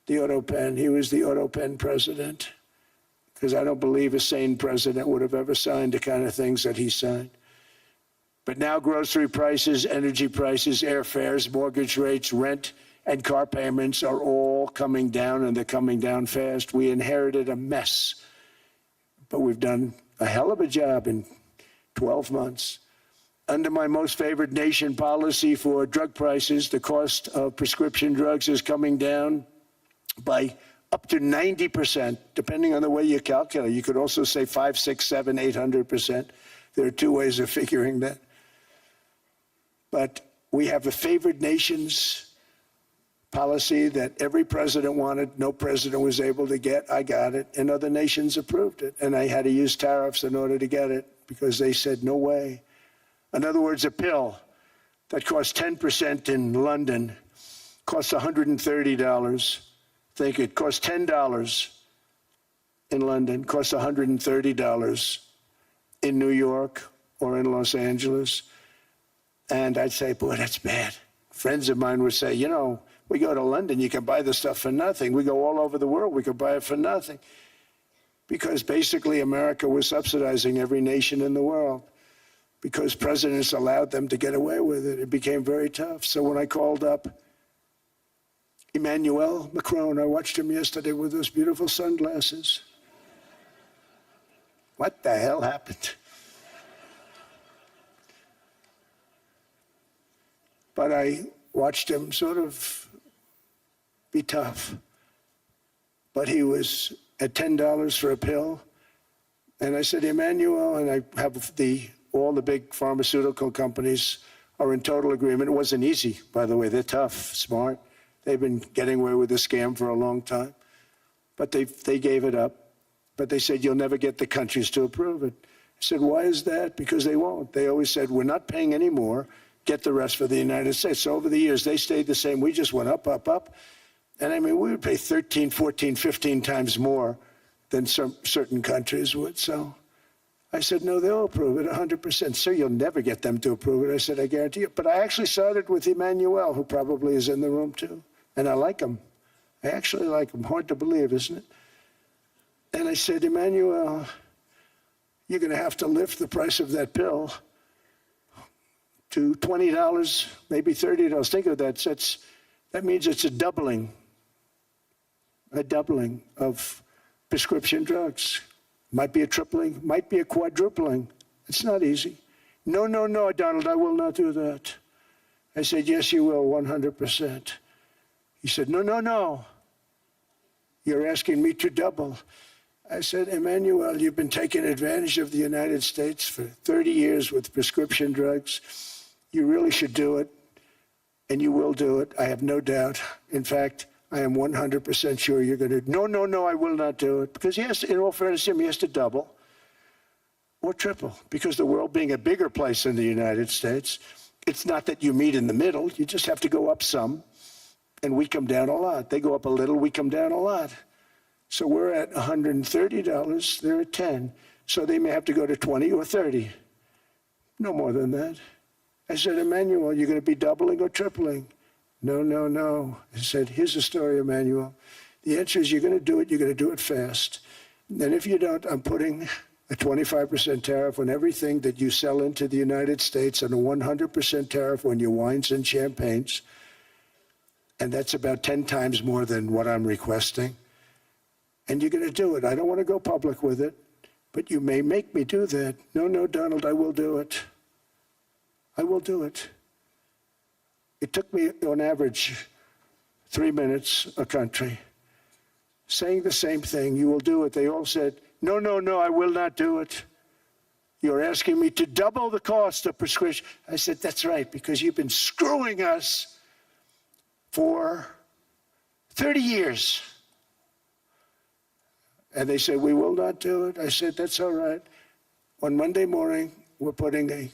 The auto pen, he was the auto pen president, because I don't believe a sane president would have ever signed the kind of things that he signed. But now grocery prices, energy prices, airfares, mortgage rates, rent, and car payments are all coming down, and they're coming down fast. We inherited a mess, but we've done a hell of a job in 12 months. Under my most favored nation policy for drug prices, the cost of prescription drugs is coming down by up to 90%, depending on the way you calculate. You could also say 5, 6, 7, 800%. There are two ways of figuring that. But we have a favored nations policy that every president wanted, no president was able to get. I got it, and other nations approved it. And I had to use tariffs in order to get it because they said, no way. In other words, a pill that costs 10% in London costs $130. Think it costs $10 in London, costs $130 in New York or in Los Angeles. And I'd say, boy, that's bad. Friends of mine would say, you know, we go to London, you can buy the stuff for nothing. We go all over the world, we could buy it for nothing. Because basically America was subsidizing every nation in the world because presidents allowed them to get away with it. It became very tough. So when I called up Emmanuel Macron, I watched him yesterday with those beautiful sunglasses. What the hell happened? But I watched him sort of be tough. But he was at $10 for a pill. And I said, Emmanuel, and I have all the big pharmaceutical companies are in total agreement. It wasn't easy, by the way. They're tough, smart. They've been getting away with this scam for a long time. But they gave it up. But they said, you'll never get the countries to approve it. I said, why is that? Because they won't. They always said, we're not paying any more. Get the rest for the United States. So over the years, they stayed the same. We just went up, up, up. And I mean, we would pay 13, 14, 15 times more than certain countries would. So I said, no, they'll approve it 100%. Sir, you'll never get them to approve it. I said, I guarantee you. But I actually started with Emmanuel, who probably is in the room too. And I like him. I actually like him. Hard to believe, isn't it? And I said, Emmanuel, you're going to have to lift the price of that pill to $20, maybe $30. Think of that. That means it's a doubling of prescription drugs. Might be a tripling, might be a quadrupling. It's not easy. No, no, no, Donald, I will not do that. I said, yes, you will, 100%. He said, no, no, no. You're asking me to double. I said, Emmanuel, you've been taking advantage of the United States for 30 years with prescription drugs. You really should do it, and you will do it. I have no doubt. In fact, I am 100% sure you're going to. No, no, no, I will not do it. Because he has to, in all fairness to him, he has to double or triple. Because the world being a bigger place than the United States, it's not that you meet in the middle. You just have to go up some, and we come down a lot. They go up a little, we come down a lot. So we're at $130, they're at 10. So they may have to go to 20 or 30. No more than that. I said, Emmanuel, you're going to be doubling or tripling? No, no, no. I said, here's the story, Emmanuel. The answer is you're going to do it, you're going to do it fast. And if you don't, I'm putting a 25% tariff on everything that you sell into the United States and a 100% tariff on your wines and champagnes. And that's about 10 times more than what I'm requesting. And you're going to do it. I don't want to go public with it, but you may make me do that. No, no, Donald, I will do it. I will do it. It took me, on average, 3 minutes a country, saying the same thing. You will do it. They all said, no, no, no, I will not do it. You're asking me to double the cost of prescription. I said, that's right, because you've been screwing us for 30 years. And they said, we will not do it. I said, that's all right. On Monday morning, we're putting a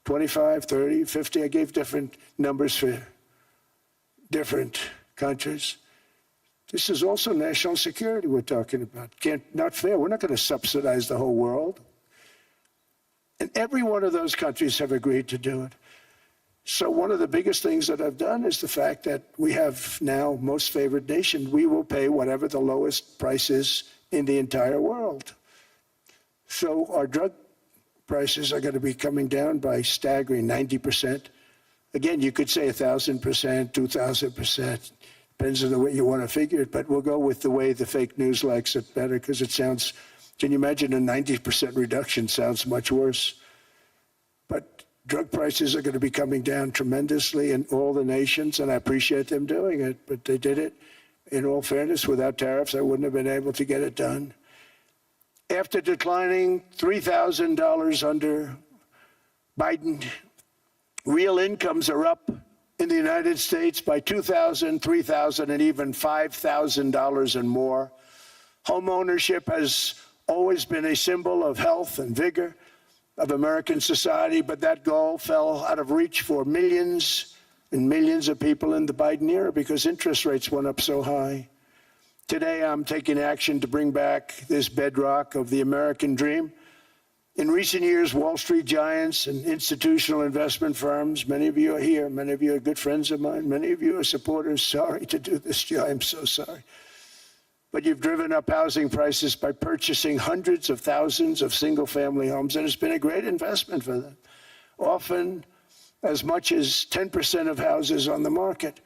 25, 30, 50. I gave different numbers for different countries. This is also national security we're talking about. Not fair. We're not going to subsidize the whole world. And every one of those countries have agreed to do it. So one of the biggest things that I've done is the fact that we have now most favored nation. We will pay whatever the lowest price is in the entire world. So our drug prices are going to be coming down by staggering 90%. Again, you could say 1,000%, 2,000%. Depends on the way you want to figure it, but we'll go with the way the fake news likes it better because it sounds, can you imagine a 90% reduction sounds much worse. But drug prices are going to be coming down tremendously in all the nations, and I appreciate them doing it, but they did it. In all fairness, without tariffs, I wouldn't have been able to get it done. After declining $3,000 under Biden, real incomes are up in the United States by $2,000, $3,000, and even $5,000 and more. Home ownership has always been a symbol of health and vigor of American society, but that goal fell out of reach for millions and millions of people in the Biden era because interest rates went up so high. Today, I'm taking action to bring back this bedrock of the American dream. In recent years, Wall Street giants and institutional investment firms, many of you are here, many of you are good friends of mine, many of you are supporters. Sorry to do this to you, I'm so sorry. But you've driven up housing prices by purchasing hundreds of thousands of single-family homes, and it's been a great investment for them. Often as much as 10% of houses on the market.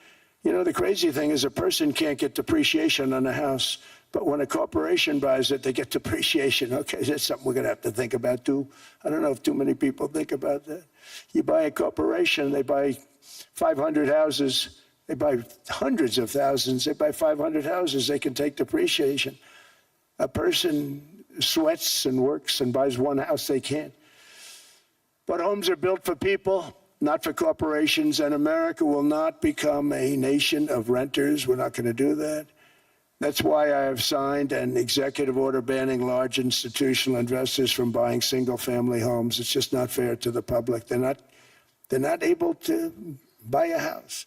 You know, the crazy thing is a person can't get depreciation on a house, but when a corporation buys it, they get depreciation. Okay, that's something we're going to have to think about, too. I don't know if too many people think about that. You buy a corporation, they buy 500 houses. They buy hundreds of thousands. They buy 500 houses. They can take depreciation. A person sweats and works and buys one house, they can't. But homes are built for people, not for corporations, and America will not become a nation of renters. We're not going to do that. That's why I have signed an executive order banning large institutional investors from buying single-family homes. It's just not fair to the public. They're not able to buy a house.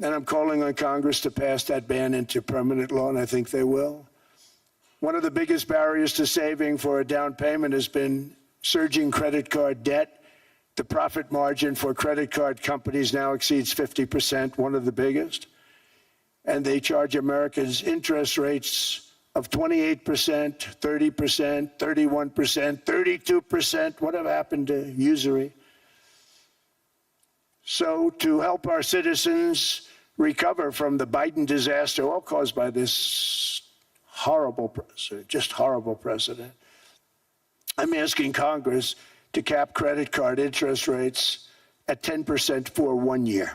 And I'm calling on Congress to pass that ban into permanent law, and I think they will. One of the biggest barriers to saving for a down payment has been surging credit card debt. The profit margin for credit card companies now exceeds 50%, one of the biggest. And they charge Americans interest rates of 28%, 30%, 31%, 32%. Whatever happened to usury? So to help our citizens recover from the Biden disaster, all caused by this horrible president, just horrible president, I'm asking Congress to cap credit card interest rates at 10% for 1 year.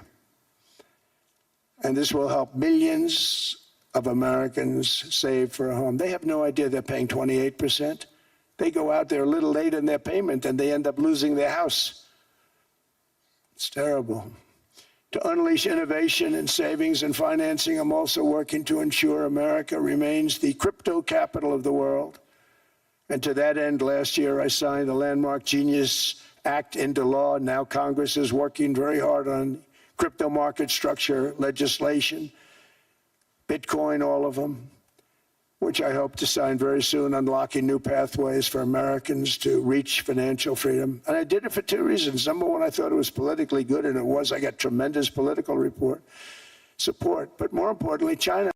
And this will help millions of Americans save for a home. They have no idea they're paying 28%. They go out there a little late in their payment and they end up losing their house. It's terrible. To unleash innovation in savings and financing, I'm also working to ensure America remains the crypto capital of the world. And to that end, last year I signed the landmark Genius Act into law. Now Congress is working very hard on crypto market structure legislation, Bitcoin, all of them, which I hope to sign very soon, unlocking new pathways for Americans to reach financial freedom. And I did it for two reasons. Number one, I thought it was politically good, and it was. I got tremendous political support. But more importantly, China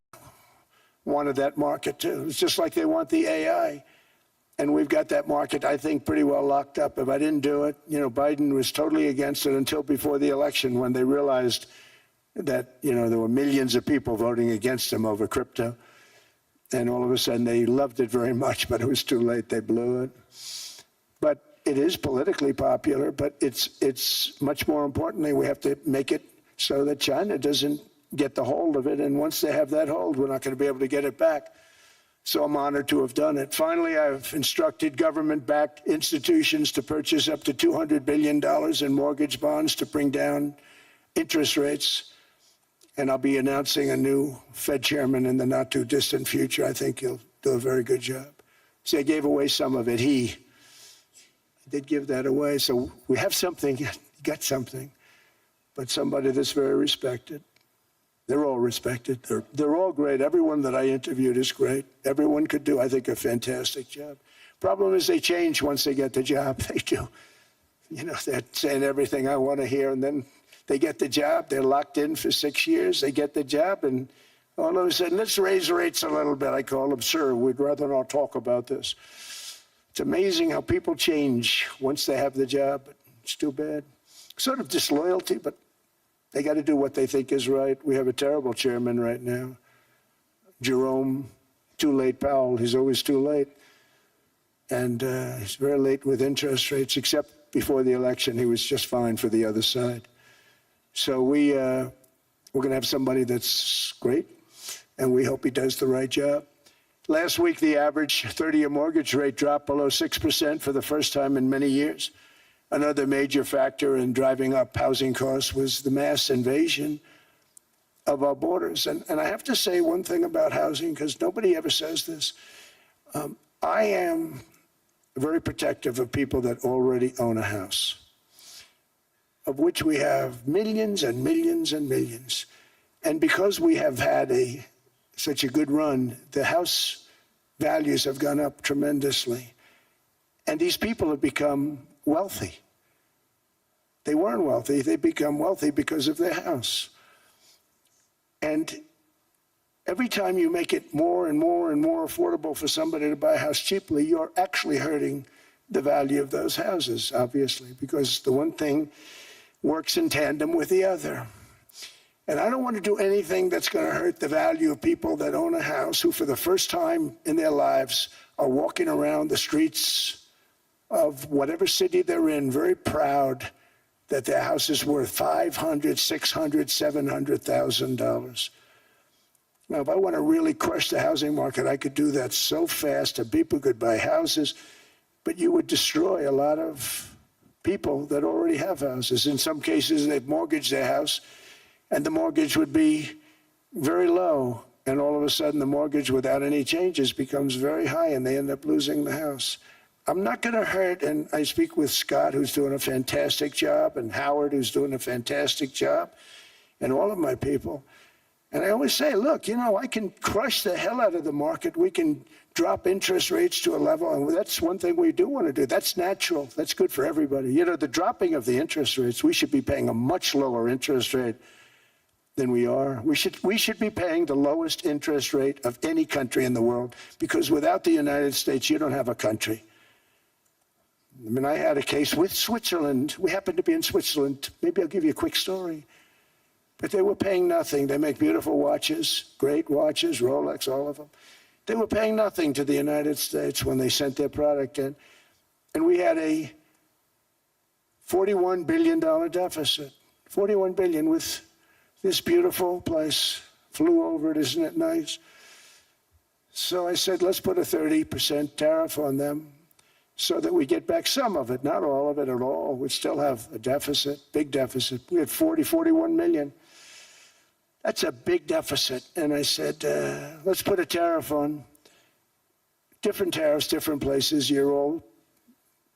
wanted that market too. It's just like they want the AI. And we've got that market, I think, pretty well locked up. If I didn't do it, Biden was totally against it until before the election, when they realized that, there were millions of people voting against him over crypto. And all of a sudden, they loved it very much, but it was too late. They blew it. But it is politically popular, but it's much more importantly, we have to make it so that China doesn't get the hold of it. And once they have that hold, we're not going to be able to get it back. So I'm honored to have done it. Finally, I've instructed government-backed institutions to purchase up to $200 billion in mortgage bonds to bring down interest rates. And I'll be announcing a new Fed chairman in the not-too-distant future. I think he'll do a very good job. See, I gave away some of it. He did give that away. So we have something, got something, but somebody that's very respected. They're all respected. They're all great. Everyone that I interviewed is great. Everyone could do, I think, a fantastic job. Problem is they change once they get the job. They do. They're saying everything I want to hear, and then they get the job. They're locked in for 6 years. They get the job, and all of a sudden, let's raise rates a little bit. I call them, sir, we'd rather not talk about this. It's amazing how people change once they have the job. It's too bad. Sort of disloyalty, but they got to do what they think is right. We have a terrible chairman right now. Jerome, too late Powell. He's always too late. And he's very late with interest rates, except before the election, he was just fine for the other side. So we're going to have somebody that's great, and we hope he does the right job. Last week, the average 30-year mortgage rate dropped below 6% for the first time in many years. Another major factor in driving up housing costs was the mass invasion of our borders. And I have to say one thing about housing, because nobody ever says this. I am very protective of people that already own a house, of which we have millions and millions and millions. And because we have had such a good run, the house values have gone up tremendously. And these people have become wealthy. They weren't wealthy. They become wealthy because of their house. And every time you make it more and more and more affordable for somebody to buy a house cheaply, you're actually hurting the value of those houses, obviously, because the one thing works in tandem with the other. And I don't want to do anything that's going to hurt the value of people that own a house, who for the first time in their lives are walking around the streets of whatever city they're in, very proud that their house is worth $500,000, $600,000, $700,000. Now, if I want to really crush the housing market, I could do that so fast and people could buy houses, but you would destroy a lot of people that already have houses. In some cases, they've mortgaged their house, and the mortgage would be very low, and all of a sudden the mortgage without any changes becomes very high, and they end up losing the house. I'm not going to hurt, and I speak with Scott, who's doing a fantastic job, and Howard, who's doing a fantastic job, and all of my people. And I always say, look, I can crush the hell out of the market. We can drop interest rates to a level, and that's one thing we do want to do. That's natural. That's good for everybody. The dropping of the interest rates, we should be paying a much lower interest rate than we are. We should be paying the lowest interest rate of any country in the world, because without the United States, you don't have a country. I mean, I had a case with Switzerland. We happened to be in Switzerland. Maybe I'll give you a quick story. But they were paying nothing. They make beautiful watches, great watches, Rolex, all of them. They were paying nothing to the United States when they sent their product in. And we had a $41 billion deficit. $41 billion with this beautiful place. Flew over it, isn't it nice? So I said, let's put a 30% tariff on them so that we get back some of it, not all of it at all. We still have a deficit, big deficit. We had 41 million. That's a big deficit. And I said, let's put a tariff on. Different tariffs, different places. You're all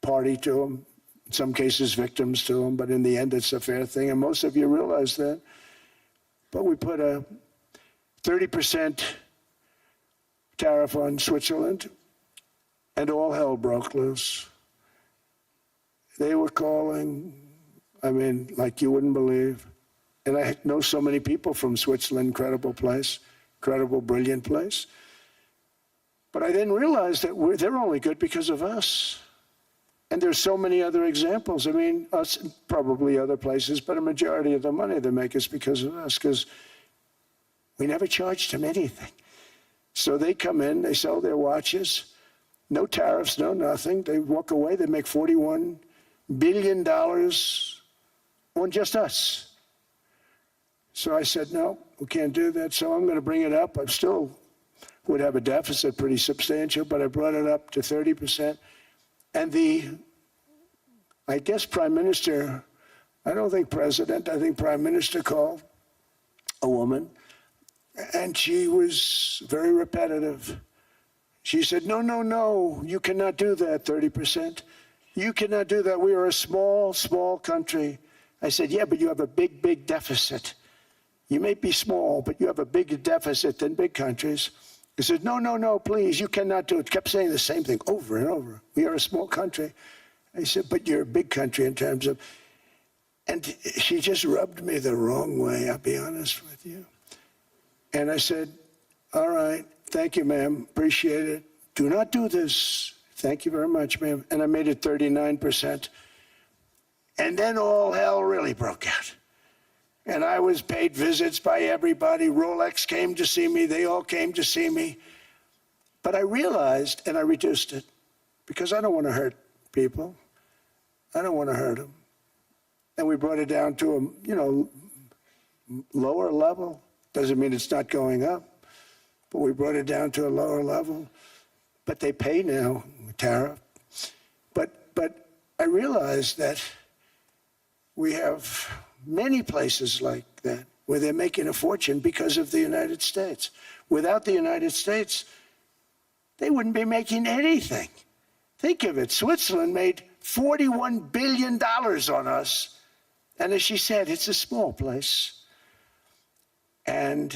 party to them. In some cases, victims to them. But in the end, it's a fair thing. And most of you realize that. But we put a 30% tariff on Switzerland, and all hell broke loose. They were calling, I mean, like you wouldn't believe. And I know so many people from Switzerland, incredible place, incredible, brilliant place. But I then realized that they're only good because of us. And there's so many other examples. I mean, us, probably other places, but a majority of the money they make is because of us, because we never charged them anything. So they come in, they sell their watches, no tariffs, no nothing. They walk away, they make $41 billion on just us. So I said, no, we can't do that. So I'm going to bring it up. I still would have a deficit pretty substantial, but I brought it up to 30%. And I guess Prime Minister, I don't think President, I think Prime Minister called a woman, and she was very repetitive. She said, no, no, no, you cannot do that, 30%. You cannot do that. We are a small, small country. I said, yeah, but you have a big, big deficit. You may be small, but you have a bigger deficit than big countries. He said, no, no, no, please, you cannot do it. Kept saying the same thing over and over. We are a small country. I said, but you're a big country in terms of, and she just rubbed me the wrong way, I'll be honest with you. And I said, all right, thank you, ma'am, appreciate it. Do not do this. Thank you very much, ma'am. And I made it 39%. And then all hell really broke out. And I was paid visits by everybody. Rolex came to see me. They all came to see me. But I realized, and I reduced it, because I don't want to hurt people. I don't want to hurt them. And we brought it down to a, lower level. Doesn't mean it's not going up, but we brought it down to a lower level. But they pay now, tariff. But I realized that we have many places like that where they're making a fortune because of the United States. Without the United States, they wouldn't be making anything. Think of it. Switzerland made $41 billion on us. And as she said, it's a small place. And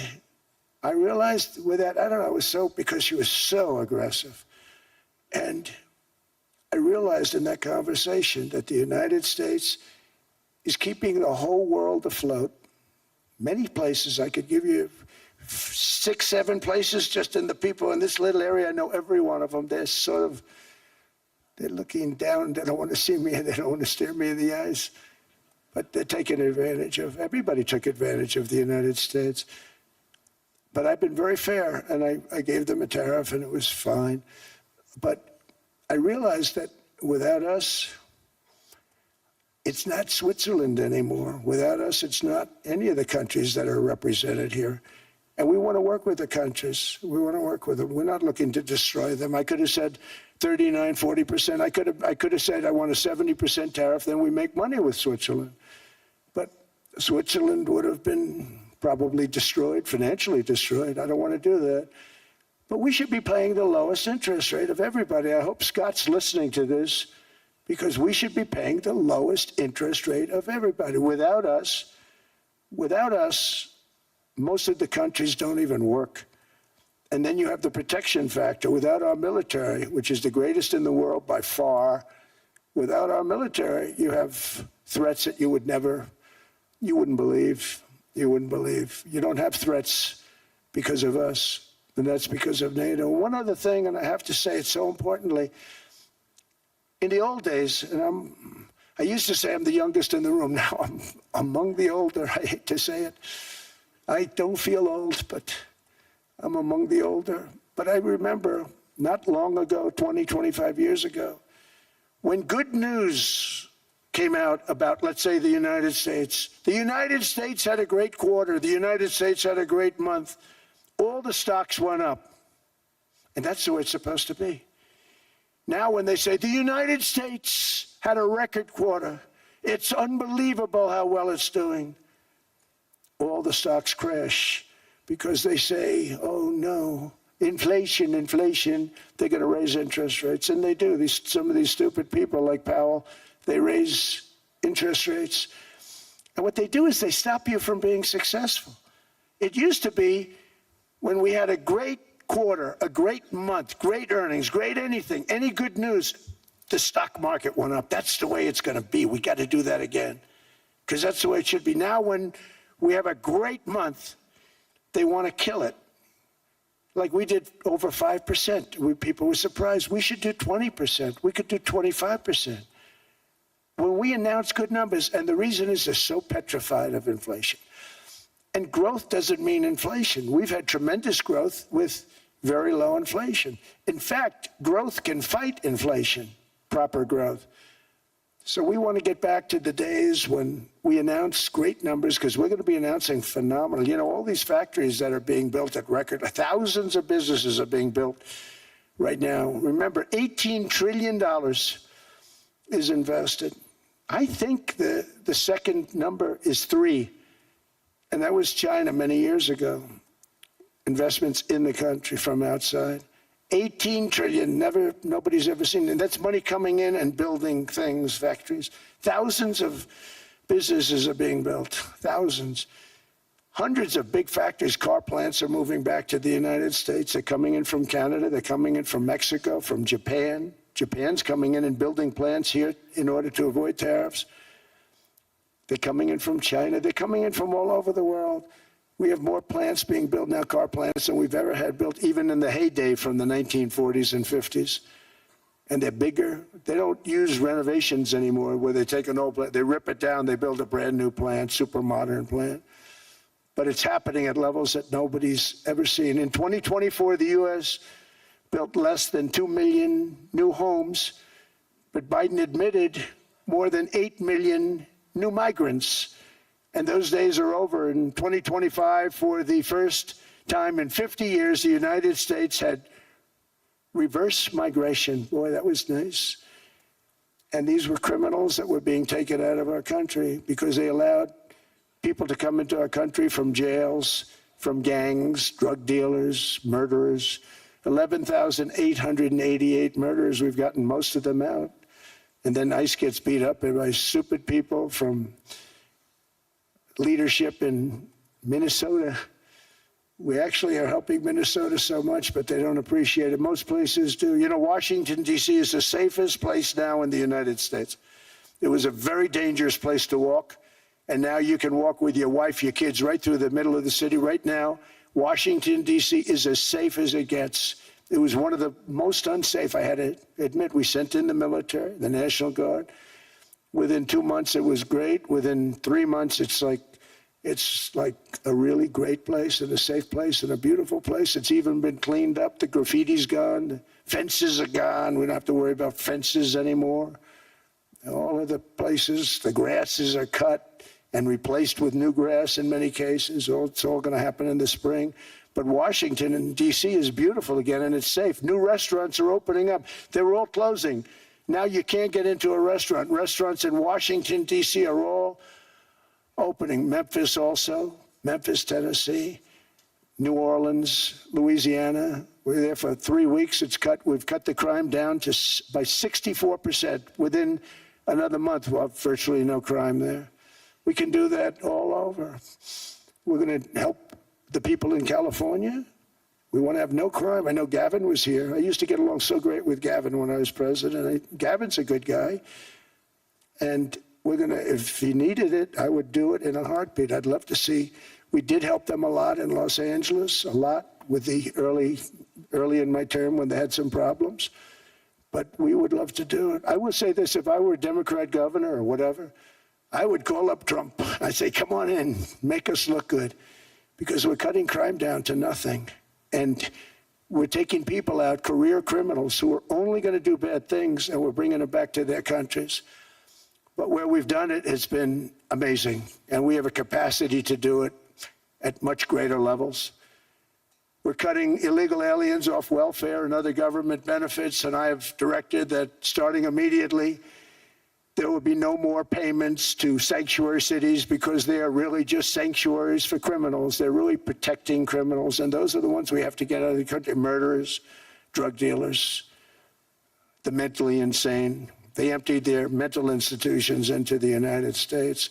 I realized with that, I don't know, it was so, because she was so aggressive. And I realized in that conversation that the United States is keeping the whole world afloat. Many places, I could give you 6, 7 places just in the people in this little area. I know every one of them. They're looking down. They don't want to see me, and they don't want to stare me in the eyes. But they're taking advantage of, everybody took advantage of the United States. But I've been very fair, and I gave them a tariff, and it was fine. But I realized that without us, it's not Switzerland anymore. Without us, it's not any of the countries that are represented here. And we want to work with the countries. We want to work with them. We're not looking to destroy them. I could have said 39, 40%. I could have said I want a 70% tariff, then we make money with Switzerland. But Switzerland would have been probably destroyed, financially destroyed. I don't want to do that. But we should be paying the lowest interest rate of everybody. I hope Scott's listening to this, because we should be paying the lowest interest rate of everybody. Without us, most of the countries don't even work. And then you have the protection factor. Without our military, which is the greatest in the world by far, without our military, you have threats that you wouldn't believe. You wouldn't believe. You don't have threats because of us, and that's because of NATO. One other thing, and I have to say it so importantly, in the old days, and I used to say I'm the youngest in the room. Now I'm among the older. I hate to say it. I don't feel old, but I'm among the older. But I remember not long ago, 20, 25 years ago, when good news came out about, let's say, the United States. The United States had a great quarter. The United States had a great month. All the stocks went up. And that's the way it's supposed to be. Now when they say the United States had a record quarter, it's unbelievable how well it's doing, all the stocks crash because they say, oh no, inflation, they're going to raise interest rates. And they do. Some of these stupid people like Powell, they raise interest rates. And what they do is they stop you from being successful. It used to be when we had a great quarter, a great month, great earnings, great anything, any good news, the stock market went up. That's the way it's going to be. We got to do that again because that's the way it should be. Now when we have a great month, they want to kill it. Like we did over 5%. People were surprised. We should do 20%. We could do 25%. When we announce good numbers, and the reason is they're so petrified of inflation. And growth doesn't mean inflation. We've had tremendous growth with very low inflation. In fact, growth can fight inflation, proper growth. So we want to get back to the days when we announce great numbers, because we're going to be announcing phenomenal. You know, all these factories that are being built at record, thousands of businesses are being built right now. Remember, $18 trillion is invested. I think the second number is 3. And that was China many years ago. Investments in the country from outside. 18 trillion, nobody's ever seen. And that's money coming in and building things, factories. Thousands of businesses are being built, thousands. Hundreds of big factories, car plants are moving back to the United States. They're coming in from Canada, they're coming in from Mexico, from Japan. Japan's coming in and building plants here in order to avoid tariffs. They're coming in from China. They're coming in from all over the world. We have more plants being built now, car plants, than we've ever had built, even in the heyday from the 1940s and 50s. And they're bigger. They don't use renovations anymore where they take an old plant, they rip it down, they build a brand new plant, super modern plant. But it's happening at levels that nobody's ever seen. In 2024, the U.S. built less than 2 million new homes, but Biden admitted more than 8 million new migrants. And those days are over. In 2025, for the first time in 50 years, the United States had reverse migration. Boy, that was nice. And these were criminals that were being taken out of our country because they allowed people to come into our country from jails, from gangs, drug dealers, murderers. 11,888 murderers. We've gotten most of them out. And then ICE gets beat up by stupid people from leadership in Minnesota. We actually are helping Minnesota so much, but they don't appreciate it. Most places do. You know, Washington, D.C. is the safest place now in the United States. It was a very dangerous place to walk, and now you can walk with your wife, your kids, right through the middle of the city. Right now, Washington, D.C. is as safe as it gets. It was one of the most unsafe, I had to admit. We sent in the military, the National Guard. Within 2 months, it was great. Within 3 months, it's like a really great place and a safe place and a beautiful place. It's even been cleaned up. The graffiti's gone. The fences are gone. We don't have to worry about fences anymore. All of the places, the grasses are cut and replaced with new grass in many cases. It's all going to happen in the spring. But Washington and D.C. is beautiful again, and it's safe. New restaurants are opening up. They were all closing. Now you can't get into a restaurant. Restaurants in Washington, D.C. are all opening. Memphis also, Memphis, Tennessee, New Orleans, Louisiana. We're there for 3 weeks. We've cut the crime down by 64%. Within another month, we'll have virtually no crime there. We can do that all over. We're going to help the people in California. We want to have no crime. I know Gavin was here. I used to get along so great with Gavin when I was president. Gavin's a good guy. And we're going to, if he needed it, I would do it in a heartbeat. I'd love to see. We did help them a lot in Los Angeles, a lot with the early in my term when they had some problems. But we would love to do it. I will say this, if I were a Democrat governor or whatever, I would call up Trump. I'd say, come on in, make us look good. Because we're cutting crime down to nothing. And we're taking people out, career criminals, who are only going to do bad things, and we're bringing them back to their countries. But where we've done it, it's been amazing. And we have a capacity to do it at much greater levels. We're cutting illegal aliens off welfare and other government benefits, and I have directed that starting immediately, there will be no more payments to sanctuary cities because they are really just sanctuaries for criminals. They're really protecting criminals, and those are the ones we have to get out of the country: murderers, drug dealers, the mentally insane. They emptied their mental institutions into the United States.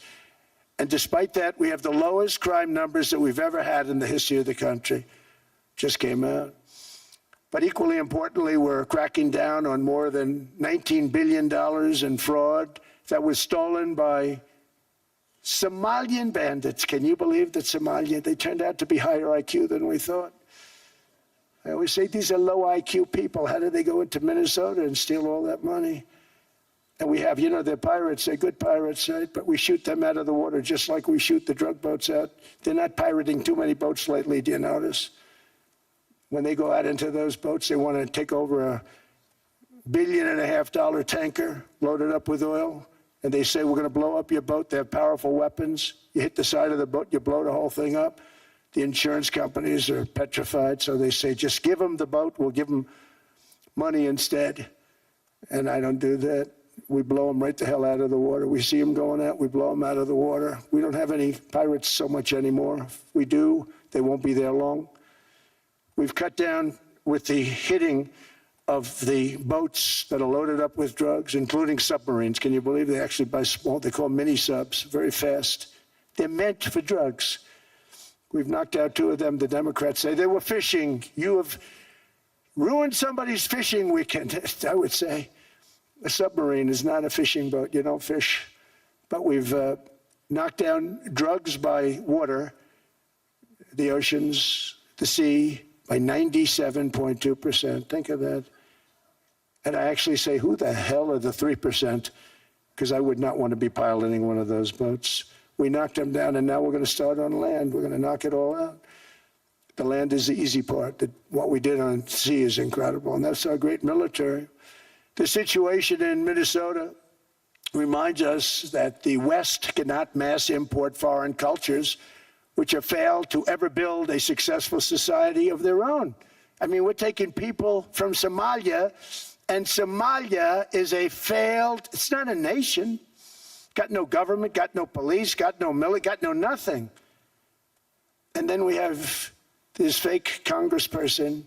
And despite that, we have the lowest crime numbers that we've ever had in the history of the country. Just came out. But equally importantly, we're cracking down on more than $19 billion in fraud that was stolen by Somalian bandits. Can you believe that Somalia, they turned out to be higher IQ than we thought. I always say these are low IQ people. How did they go into Minnesota and steal all that money? And we have, you know, they're pirates, they're good pirates, right? But we shoot them out of the water just like we shoot the drug boats out. They're not pirating too many boats lately, do you notice? When they go out into those boats, they want to take over $1.5 billion tanker loaded up with oil, and they say, we're going to blow up your boat. They have powerful weapons. You hit the side of the boat, you blow the whole thing up. The insurance companies are petrified, so they say, just give them the boat, we'll give them money instead. And I don't do that. We blow them right the hell out of the water. We see them going out, we blow them out of the water. We don't have any pirates so much anymore. If we do, they won't be there long. We've cut down with the hitting of the boats that are loaded up with drugs, including submarines. Can you believe they actually buy small, they call them mini subs, very fast. They're meant for drugs. We've knocked out 2 of them. The Democrats say they were fishing. You have ruined somebody's fishing weekend, I would say. A submarine is not a fishing boat. You don't fish. But we've knocked down drugs by water, the oceans, the sea, by 97.2%. Think of that. And I actually say, who the hell are the 3%? Because I would not want to be piloting one of those boats. We knocked them down, and now we're going to start on land. We're going to knock it all out. The land is the easy part. What we did on sea is incredible, and that's our great military. The situation in Minnesota reminds us that the West cannot mass import foreign cultures which have failed to ever build a successful society of their own. I mean, we're taking people from Somalia, and Somalia is a failed, it's not a nation. Got no government, got no police, got no military, got no nothing. And then we have this fake congressperson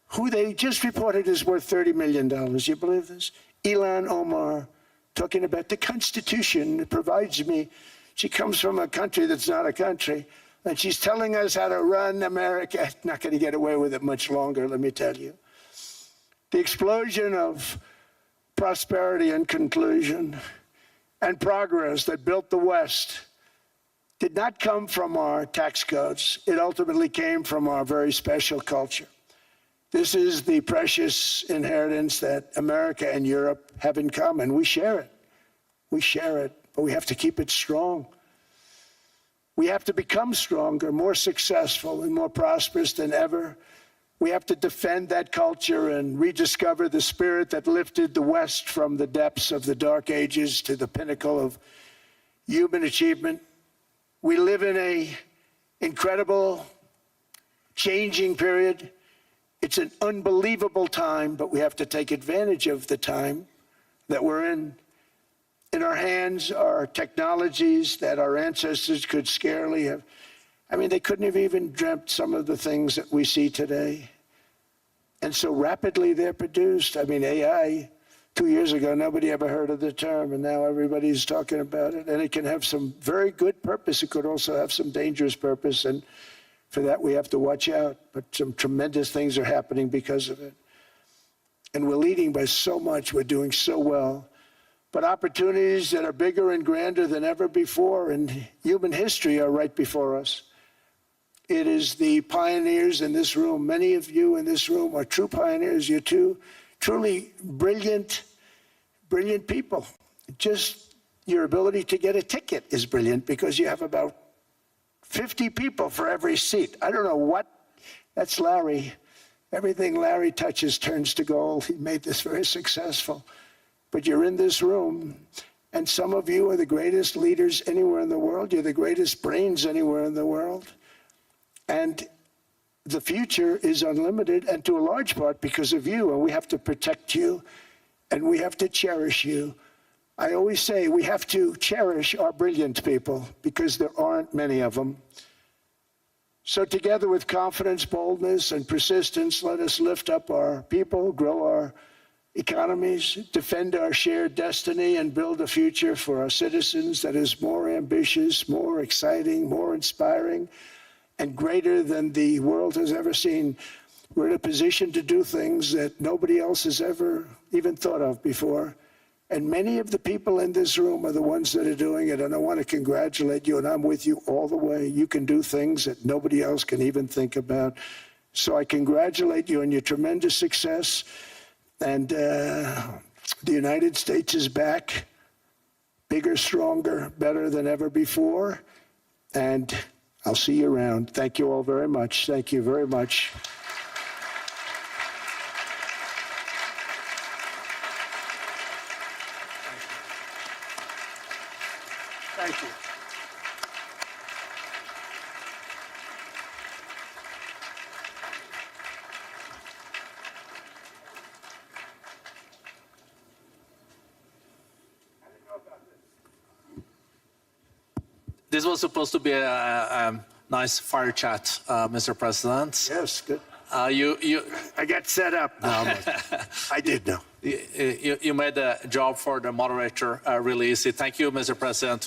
who they just reported is worth $30 million. You believe this? Ilhan Omar, talking about the Constitution that provides me. She comes from a country that's not a country, and she's telling us how to run America. Not going to get away with it much longer, let me tell you. The explosion of prosperity and conclusion and progress that built the West did not come from our tax codes. It ultimately came from our very special culture. This is the precious inheritance that America and Europe have in common. We share it. We share it, but we have to keep it strong. We have to become stronger, more successful, and more prosperous than ever. We have to defend that culture and rediscover the spirit that lifted the West from the depths of the Dark Ages to the pinnacle of human achievement. We live in an incredible, changing period. It's an unbelievable time, but we have to take advantage of the time that we're in. In our hands are technologies that our ancestors could scarcely have. I mean, they couldn't have even dreamt some of the things that we see today. And so rapidly they're produced. I mean, AI, 2 years ago, nobody ever heard of the term, and now everybody's talking about it. And it can have some very good purpose. It could also have some dangerous purpose, and for that we have to watch out. But some tremendous things are happening because of it. And we're leading by so much. We're doing so well. But opportunities that are bigger and grander than ever before in human history are right before us. It is the pioneers in this room. Many of you in this room are true pioneers. You're truly brilliant people. Just your ability to get a ticket is brilliant because you have about 50 people for every seat. I don't know what, that's Larry. Everything Larry touches turns to gold. He made this very successful. But you're in this room, And some of you are the greatest leaders anywhere in the world. You're the greatest brains anywhere in the world. And the future is unlimited, and to a large part because of you. And we have to protect you, and we have to cherish you. I always say we have to cherish our brilliant people because there aren't many of them. So together with confidence, boldness, and persistence, let us lift up our people, grow our economies, defend our shared destiny, and build a future for our citizens that is more ambitious, more exciting, more inspiring, and greater than the world has ever seen. We're in a position to do things that nobody else has ever even thought of before. And many of the people in this room are the ones that are doing it. And I want to congratulate you, and I'm with you all the way. You can do things that nobody else can even think about. So I congratulate you on your tremendous success. And the United States is back, bigger, stronger, better than ever before. And I'll see you around. Thank you all very much. Thank you very much. Thank you. This was supposed to be a nice fire chat, Mr. President. Yes, good. You I got set up. No, I did know. You made the job for the moderator really easy. Thank you, Mr. President,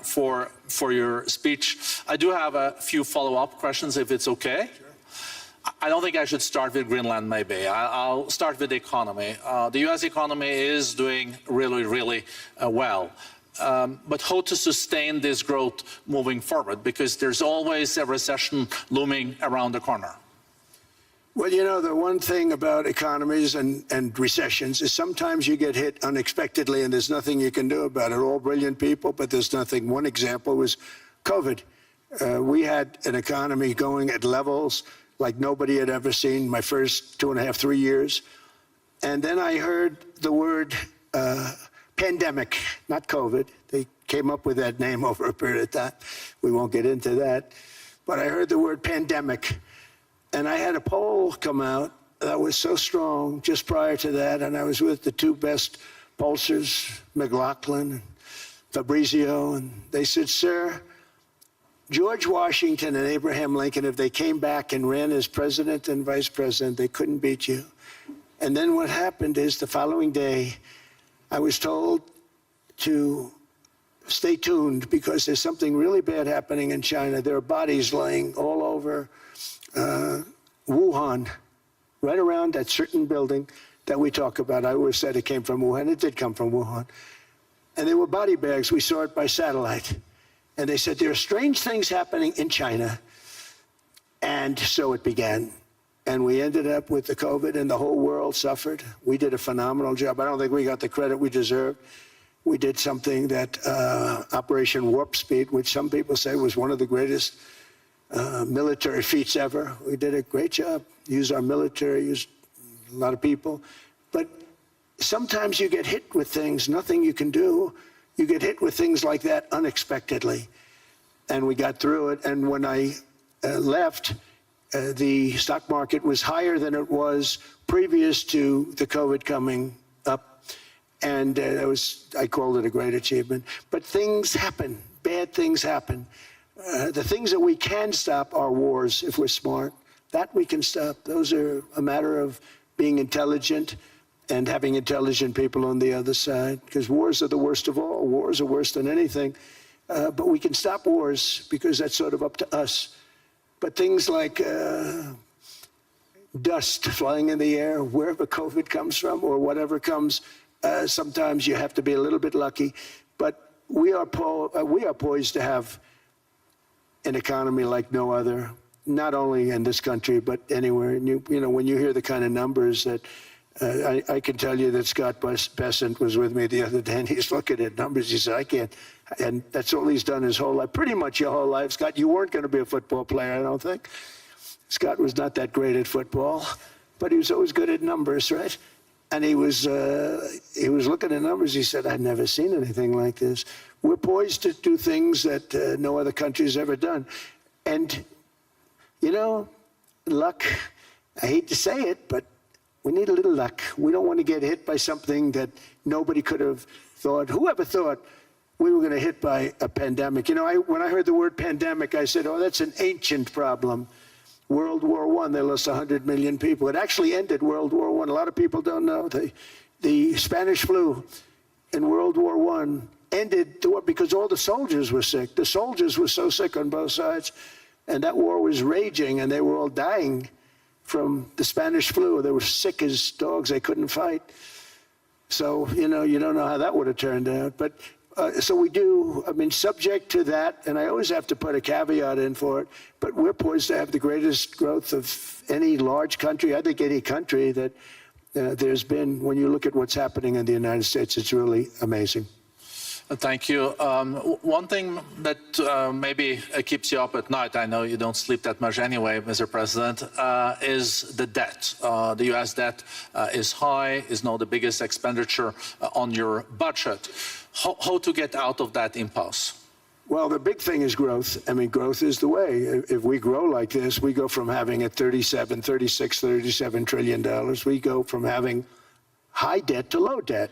for your speech. I do have a few follow-up questions, if it's okay. Sure. I don't think I should start with Greenland, maybe. I'll start with the economy. The U.S. economy is doing really, really well. But how to sustain this growth moving forward? Because there's always a recession looming around the corner. Well, you know, the one thing about economies and recessions is sometimes you get hit unexpectedly and there's nothing you can do about it. All brilliant people, but there's nothing. One example was COVID. We had an economy going at levels like nobody had ever seen my first 2.5, 3 years. And then I heard the word pandemic, not COVID. They came up with that name over a period of time. We won't get into that. But I heard the word pandemic. And I had a poll come out that was so strong just prior to that, and I was with the two best pollsters, McLaughlin and Fabrizio, and they said, sir, George Washington and Abraham Lincoln, if they came back and ran as president and vice president, they couldn't beat you. And then what happened is the following day, I was told to stay tuned because there's something really bad happening in China. There are bodies laying all over Wuhan, right around that certain building that we talk about. I always said it came from Wuhan. It did come from Wuhan. And there were body bags. We saw it by satellite. And they said, there are strange things happening in China. And so it began. And we ended up with the COVID, and the whole world suffered. We did a phenomenal job. I don't think we got the credit we deserved. We did something that Operation Warp Speed, which some people say was one of the greatest military feats ever. We did a great job. Used our military, used a lot of people. But sometimes you get hit with things, nothing you can do. You get hit with things like that unexpectedly. And we got through it. And when I left, the stock market was higher than it was previous to the COVID coming up. And I called it a great achievement. But things happen. Bad things happen. The things that we can stop are wars if we're smart. That we can stop. Those are a matter of being intelligent and having intelligent people on the other side. Because wars are the worst of all. Wars are worse than anything. But we can stop wars because that's sort of up to us. But things like dust flying in the air, wherever COVID comes from or whatever comes, sometimes you have to be a little bit lucky. But we are poised to have an economy like no other, not only in this country, but anywhere. And you know, when you hear the kind of numbers that I can tell you that Scott Bessent was with me the other day, and he's looking at numbers. He said, I can't. And that's all he's done his whole life, pretty much your whole life. Scott, you weren't going to be a football player, I don't think. Scott was not that great at football, but he was always good at numbers, right? And he was looking at numbers. He said, "I've never seen anything like this." We're poised to do things that no other country's ever done. And, you know, luck, I hate to say it, but we need a little luck. We don't want to get hit by something that nobody could have thought. Whoever thought we were going to hit by a pandemic? You know, when I heard the word pandemic, I said, oh, that's an ancient problem. World War I, they lost 100 million people. It actually ended World War I. A lot of people don't know. The Spanish flu in World War I ended the war because all the soldiers were sick. The soldiers were so sick on both sides, and that war was raging, and they were all dying from the Spanish flu. They were sick as dogs. They couldn't fight. So, you know, you don't know how that would have turned out. But so we do, I mean, subject to that, and I always have to put a caveat in for it, but we're poised to have the greatest growth of any large country, I think any country that there's been. When you look at what's happening in the United States, it's really amazing. Thank you. One thing that maybe keeps you up at night, I know you don't sleep that much anyway, Mr. President, is the debt. The U.S. debt is high, is now the biggest expenditure on your budget. How to get out of that impasse? Well, the big thing is growth. I mean, growth is the way. If we grow like this, we go from having at $37 trillion. We go from having high debt to low debt.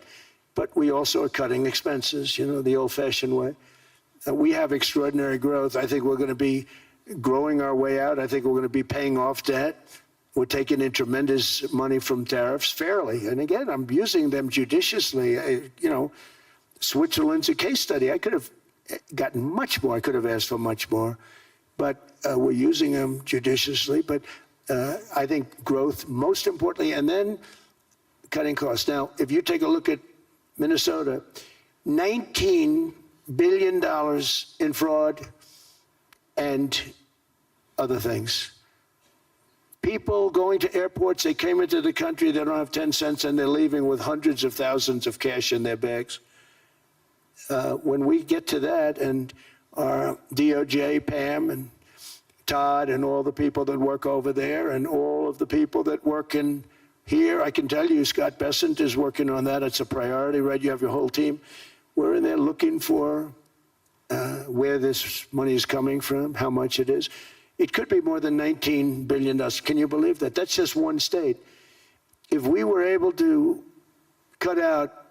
But we also are cutting expenses, you know, the old-fashioned way. We have extraordinary growth. I think we're going to be growing our way out. I think we're going to be paying off debt. We're taking in tremendous money from tariffs fairly. And again, I'm using them judiciously. You know, Switzerland's a case study. I could have gotten much more. I could have asked for much more. But we're using them judiciously. But I think growth, most importantly, and then cutting costs. Now, if you take a look at Minnesota, $19 billion in fraud and other things. People going to airports, they came into the country, they don't have 10 cents, and they're leaving with hundreds of thousands of cash in their bags. When we get to that, and our DOJ, Pam, and Todd, and all the people that work over there, and all of the people that work in here, I can tell you, Scott Bessent is working on that. It's a priority, right? You have your whole team. We're in there looking for where this money is coming from, how much it is. It could be more than $19 billion. Can you believe that? That's just one state. If we were able to cut out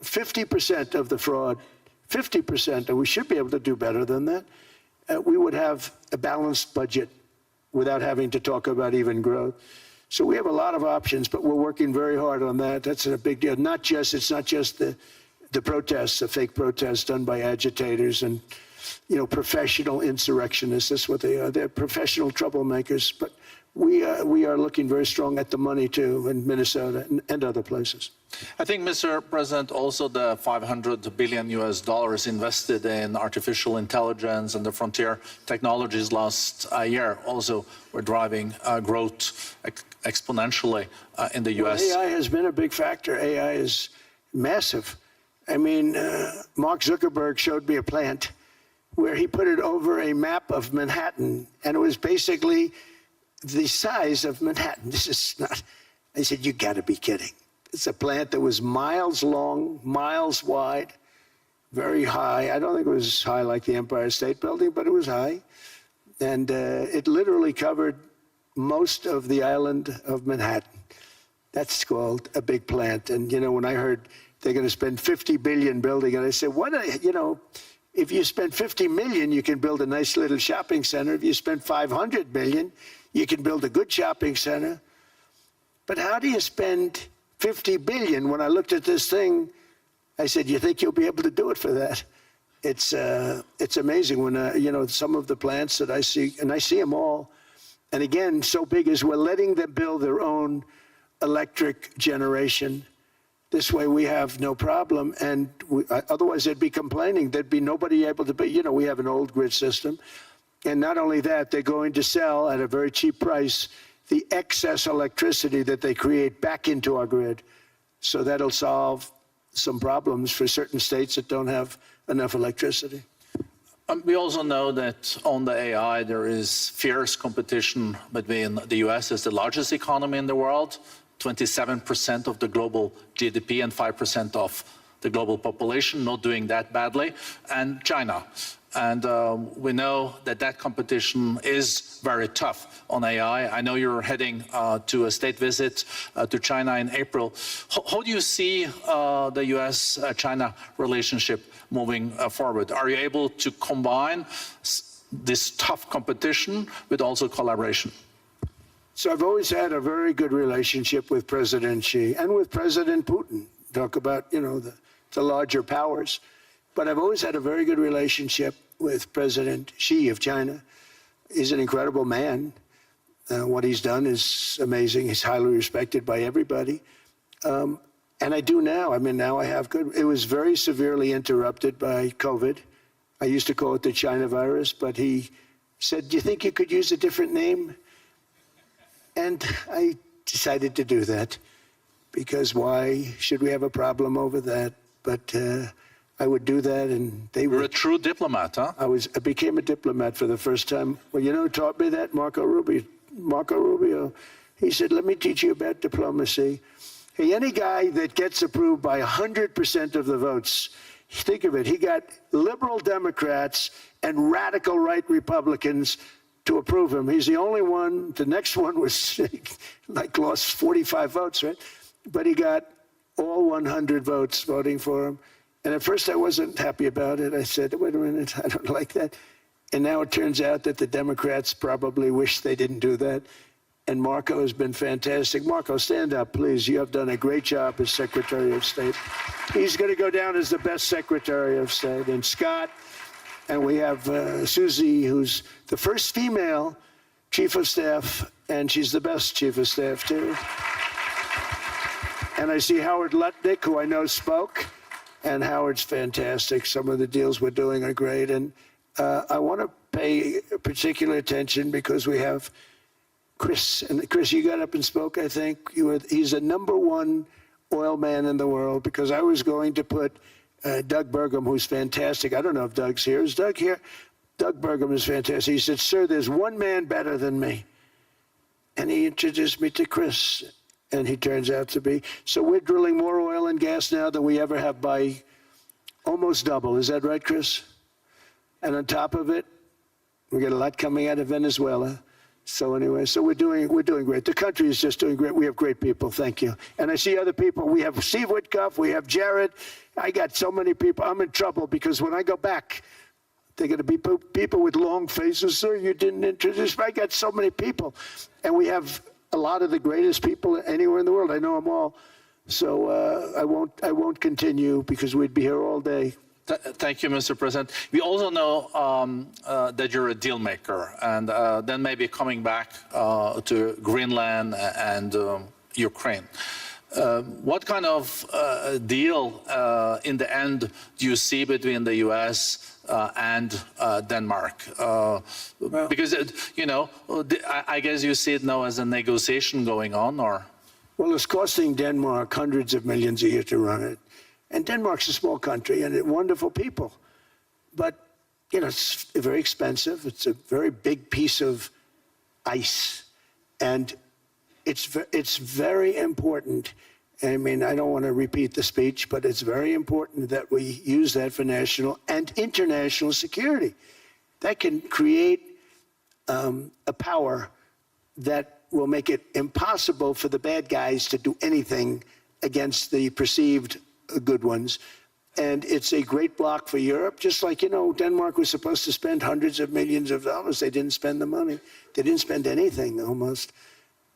50% of the fraud, 50%, and we should be able to do better than that, we would have a balanced budget without having to talk about even growth. So we have a lot of options, but we're working very hard on that. That's a big deal. It's not just the protests, the fake protests done by agitators and, you know, professional insurrectionists. That's what they are. They're professional troublemakers. But we are looking very strong at the money too in Minnesota and other places. I think, Mr. President, also the $500 billion invested in artificial intelligence and the frontier technologies last year also were driving growth exponentially in the U.S. Well, AI has been a big factor. AI is massive. I mean, Mark Zuckerberg showed me a plant where he put it over a map of Manhattan, and it was basically the size of Manhattan. This is not, I said, you got to be kidding. It's a plant that was miles long, miles wide, very high. I don't think it was high like the Empire State Building, but it was high. And it literally covered most of the island of Manhattan. That's called a big plant. And, you know, when I heard they're going to spend $50 billion building, and I said, you know, if you spend $50 million, you can build a nice little shopping center. If you spend $500 million, you can build a good shopping center. But how do you spend $50 billion? When I looked at this thing, I said, you think you'll be able to do it for that? It's amazing when, you know, some of the plants that I see, and I see them all. And again, so big as we're letting them build their own electric generation. This way we have no problem. And otherwise they'd be complaining. There'd be nobody able to be, you know, we have an old grid system. And not only that, they're going to sell at a very cheap price the excess electricity that they create back into our grid. So that'll solve some problems for certain states that don't have enough electricity. We also know that on the AI, there is fierce competition between the U.S. as the largest economy in the world 27% of the global GDP and 5% of the global population, not doing that badly, and China. And we know that that competition is very tough on AI. I know you're heading to a state visit to China in April. How do you see the US-China relationship moving forward? Are you able to combine this tough competition with also collaboration? So I've always had a very good relationship with President Xi and with President Putin. Talk about, you know, the larger powers. But I've always had a very good relationship with President Xi of China. He's an incredible man. What he's done is amazing. He's highly respected by everybody. And I do now. I mean, now I have good. It was very severely interrupted by COVID. I used to call it the China virus, but he said, do you think you could use a different name? And I decided to do that because why should we have a problem over that? But I would do that, and they were. You're a true diplomat, huh? I became a diplomat for the first time. Well, you know who taught me that? Marco Rubio. He said, let me teach you about diplomacy. Hey, any guy that gets approved by 100% of the votes, think of it, he got liberal Democrats and radical right Republicans to approve him. He's the only one. The next one was like lost 45 votes, right? But he got all 100 votes voting for him. And at first I wasn't happy about it. I said, wait a minute, I don't like that. And now it turns out that the Democrats probably wish they didn't do that. And Marco has been fantastic. Marco, stand up, please. You have done a great job as Secretary of State. He's going to go down as the best Secretary of State. And Scott, and we have Susie, who's the first female Chief of Staff, and she's the best Chief of Staff, too. And I see Howard Lutnick, who I know spoke. And Howard's fantastic. Some of the deals we're doing are great. And I want to pay particular attention because we have Chris. And Chris, you got up and spoke, I think. He's the #1 oil man in the world because I was going to put Doug Burgum, who's fantastic. I don't know if Doug's here. Is Doug here? Doug Burgum is fantastic. He said, sir, there's one man better than me. And he introduced me to Chris. And he turns out to be. So we're drilling more oil and gas now than we ever have by almost double. Is that right, Chris? And on top of it, we get a lot coming out of Venezuela. So anyway, so we're doing great. The country is just doing great. We have great people. Thank you. And I see other people. We have Steve Witkoff. We have Jared. I got so many people. I'm in trouble because when I go back, they're going to be people with long faces. Sir, you didn't introduce me. I got so many people. And we have a lot of the greatest people anywhere in the world. I know them all. So I won't continue because we'd be here all day. Thank you, Mr. President. We also know that you're a deal maker, and then maybe coming back to Greenland and Ukraine. What kind of deal in the end do you see between the U.S. And Denmark? Because, you know, I guess you see it now as a negotiation going on, or? Well, it's costing Denmark hundreds of millions a year to run it. And Denmark's a small country and wonderful people. But, you know, it's very expensive. It's a very big piece of ice. And it's very important. I mean, I don't want to repeat the speech, but it's very important that we use that for national and international security. That can create a power that will make it impossible for the bad guys to do anything against the perceived good ones. And it's a great block for Europe, just like, you know, Denmark was supposed to spend hundreds of millions of dollars. They didn't spend the money. They didn't spend anything, almost.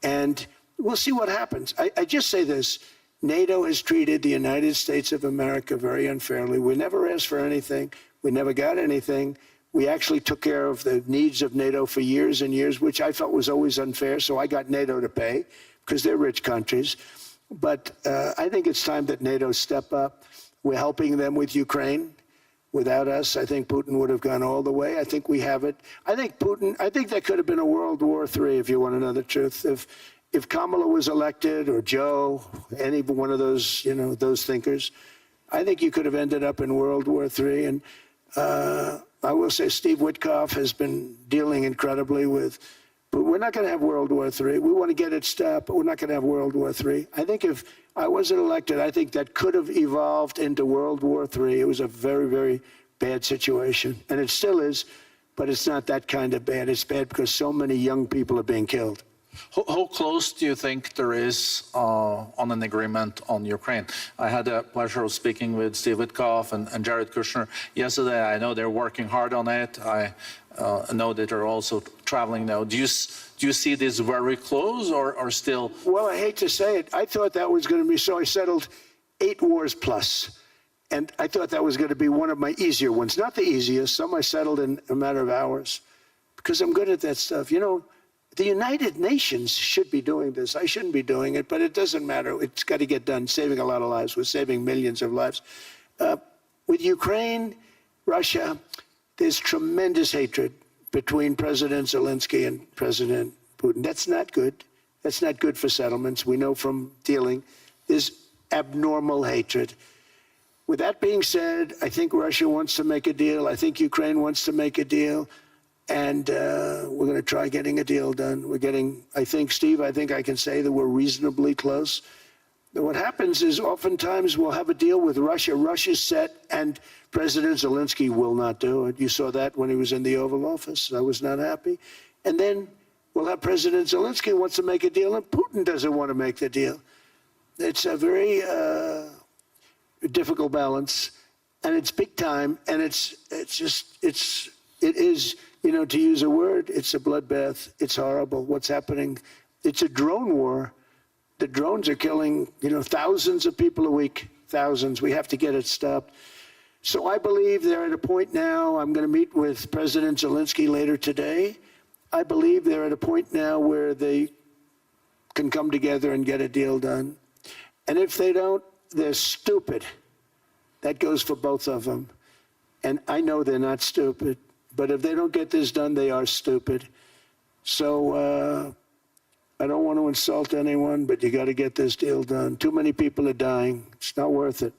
And we'll see what happens. I just say this. NATO has treated the United States of America very unfairly. We never asked for anything. We never got anything. We actually took care of the needs of NATO for years and years, which I felt was always unfair. So I got NATO to pay because they're rich countries. But I think it's time that NATO step up. We're helping them with Ukraine. Without us, I think Putin would have gone all the way. I think we have it. I think that could have been a World War III, if you want to know the truth. If Kamala was elected, or Joe, any one of those, you know, those thinkers, I think you could have ended up in World War III. And I will say Steve Witkoff has been dealing incredibly with But we're not going to have World War III. We want to get it stopped, but we're not going to have World War III. I think if I wasn't elected, I think that could have evolved into World War III. It was a very, very bad situation, and it still is, but it's not that kind of bad. It's bad because so many young people are being killed. How close do you think there is on an agreement on Ukraine? I had the pleasure of speaking with Steve Witkoff and Jared Kushner yesterday. I know they're working hard on it. I know that they're also traveling now. Do you see this very close or still? Well, I hate to say it. I thought that was going to be so. I settled 8 wars plus. And I thought that was going to be one of my easier ones. Not the easiest. Some I settled in a matter of hours because I'm good at that stuff. You know, the United Nations should be doing this. I shouldn't be doing it, but it doesn't matter. It's got to get done, saving a lot of lives. We're saving millions of lives. With Ukraine, Russia, there's tremendous hatred between President Zelensky and President Putin. That's not good. That's not good for settlements. We know from dealing. There's abnormal hatred. With that being said, I think Russia wants to make a deal. I think Ukraine wants to make a deal. And we're going to try getting a deal done. We're getting, I think, Steve, I think I can say that we're reasonably close. But what happens is oftentimes we'll have a deal with Russia. Russia's set, and President Zelensky will not do it. You saw that when he was in the Oval Office. I was not happy. And then we'll have President Zelensky wants to make a deal, and Putin doesn't want to make the deal. It's a very difficult balance, and it's big time, and it is, you know, to use a word, it's a bloodbath. It's horrible what's happening. It's a drone war. The drones are killing, you know, thousands of people a week, thousands. We have to get it stopped. So I believe they're at a point now. I'm going to meet with President Zelensky later today. I believe they're at a point now where they can come together and get a deal done. And if they don't, they're stupid. That goes for both of them. And I know they're not stupid. But if they don't get this done, they are stupid. So I don't want to insult anyone, but you got to get this deal done. Too many people are dying. It's not worth it.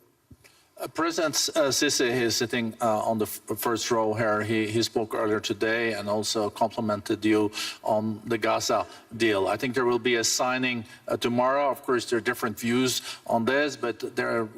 President Sisi is sitting on the first row here. He spoke earlier today and also complimented you on the Gaza deal. I think there will be a signing tomorrow. Of course, there are different views on this, but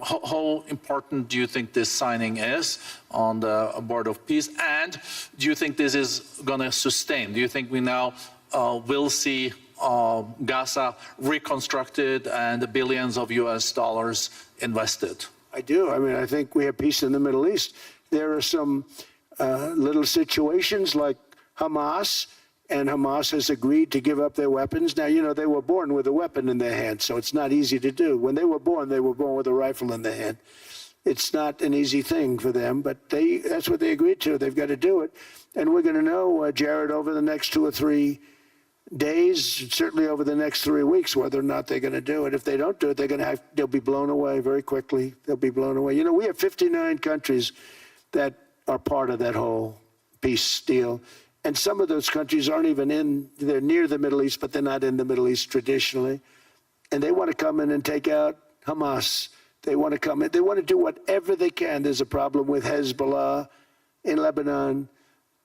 how important do you think this signing is on the Board of Peace? And do you think this is going to sustain? Do you think we now will see Gaza reconstructed and the billions of US dollars invested? I do. I mean, I think we have peace in the Middle East. There are some little situations like Hamas, and Hamas has agreed to give up their weapons. Now, you know, they were born with a weapon in their hand, so it's not easy to do. When they were born with a rifle in their hand. It's not an easy thing for them, but that's what they agreed to. They've got to do it. And we're going to know, Jared, over the next 2 or 3 days, certainly over the next 3 weeks, whether or not they're going to do it. If they don't do it, they'll be blown away very quickly. They'll be blown away. You know, we have 59 countries that are part of that whole peace deal. And some of those countries aren't even they're near the Middle East, but they're not in the Middle East traditionally. And they want to come in and take out Hamas. They want to come in. They want to do whatever they can. There's a problem with Hezbollah in Lebanon,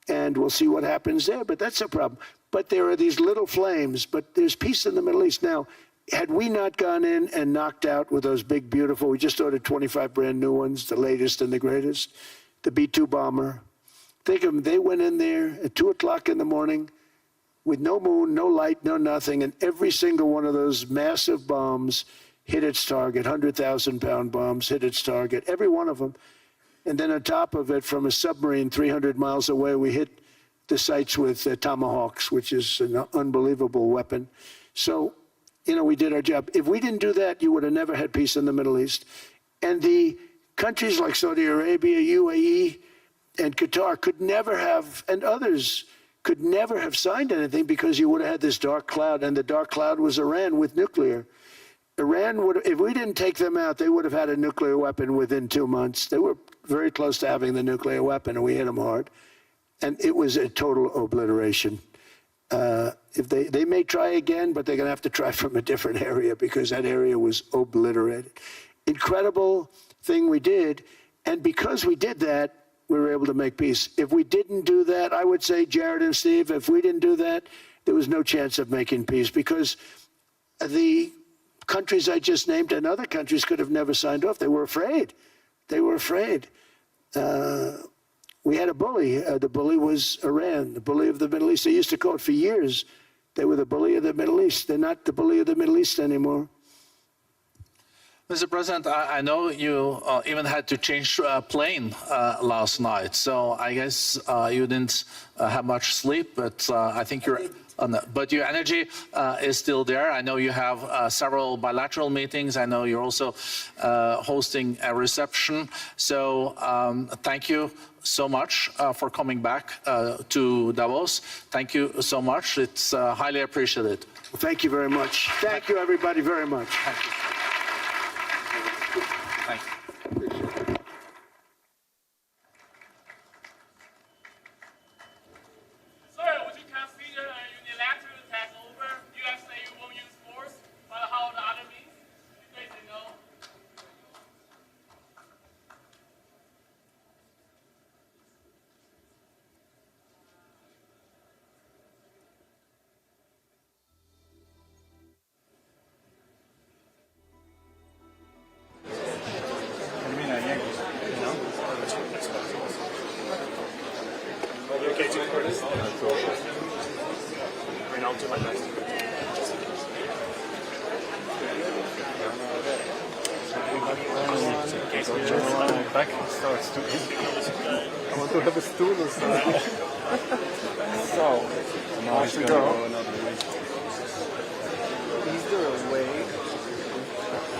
and we'll see what happens there. But that's a problem. But there are these little flames, but there's peace in the Middle East. Now, had we not gone in and knocked out with those big, beautiful, we just ordered 25 brand new ones, the latest and the greatest, the B-2 bomber. Think of them, they went in there at 2 o'clock in the morning with no moon, no light, no nothing, and every single one of those massive bombs hit its target, 100,000-pound bombs hit its target, every one of them. And then on top of it, from a submarine 300 miles away, we hit the sites with tomahawks, which is an unbelievable weapon. So, you know, we did our job. If we didn't do that, you would have never had peace in the Middle East. And the countries like Saudi Arabia, UAE, and Qatar could never have, and others could never have signed anything because you would have had this dark cloud, and the dark cloud was Iran with nuclear. Iran would, if we didn't take them out, they would have had a nuclear weapon within 2 months. They were very close to having the nuclear weapon, and we hit them hard. And it was a total obliteration. If they may try again, but they're going to have to try from a different area because that area was obliterated. Incredible thing we did. And because we did that, we were able to make peace. If we didn't do that, I would say, Jared and Steve, if we didn't do that, there was no chance of making peace because the countries I just named and other countries could have never signed off. They were afraid. They were afraid. We had a bully. The bully was Iran, the bully of the Middle East. They used to call it for years. They were the bully of the Middle East. They're not the bully of the Middle East anymore. Mr. President, I know you even had to change plane last night, so I guess you didn't have much sleep, but I think but your energy is still there. I know you have several bilateral meetings. I know you're also hosting a reception. So thank you so much for coming back to Davos. Thank you so much. It's highly appreciated. Well, thank you very much. Thank you, everybody, very much. Thank you. Thank you. Sir, would you consider a unilateral takeover? U.S. say you won't use force, but how the other means? You guys say no. Back starts to eat. I want to have a stool or something. So, now he's going to go another way. Is there a way?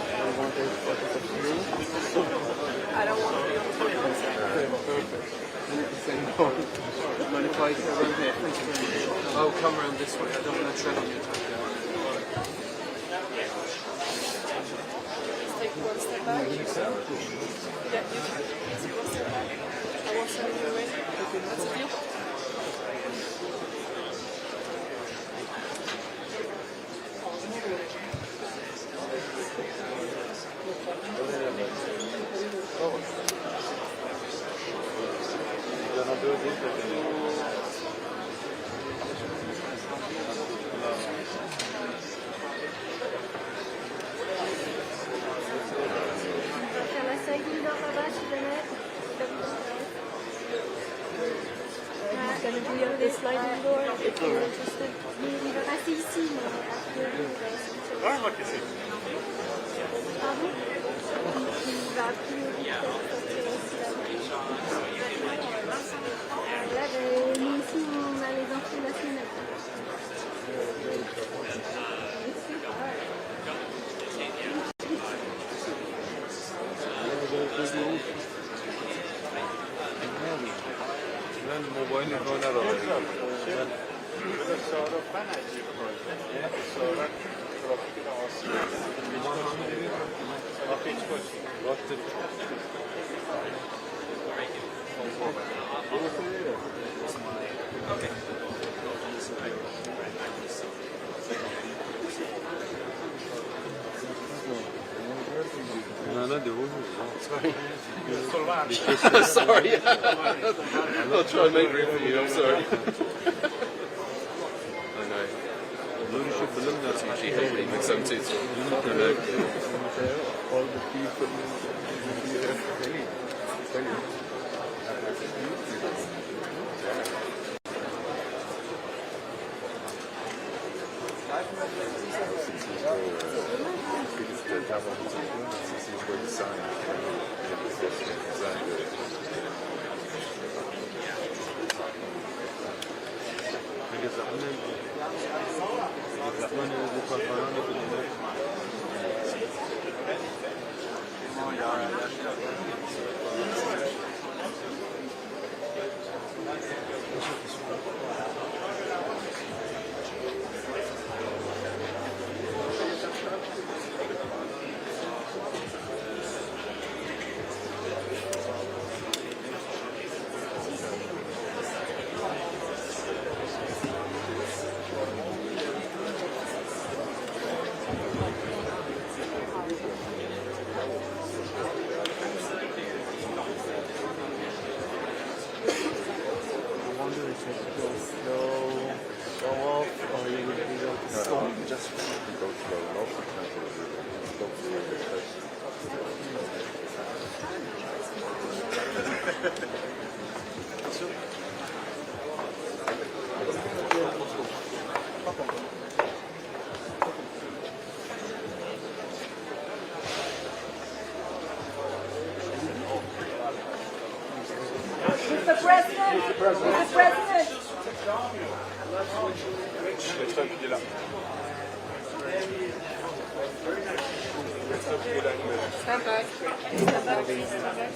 I want to focus a few. I don't want to be on the toilet. Okay, perfect. You can say no. Mind if I go around here? Thank you very much. Oh, come around this way. I don't want to tread on your toe. Take one step back. Yeah, you can. Take one step back. I won't send you away. That's a deal. Going to be on this sliding door if you're interested. Il va passer ici, mais a priori, il va sortir. Pardon? Il va a priori sortir aussi là-bas. Là, nous ici, on a les infos de la semaine. Ben mobilini oynar olayım. Sorry. Sorry. I'm not trying to make room for you, I'm sorry. I know. That's usually helping with some tooth. I know. All the people. Mr. President! Mr. President! Stand back. Stand back. Stand back.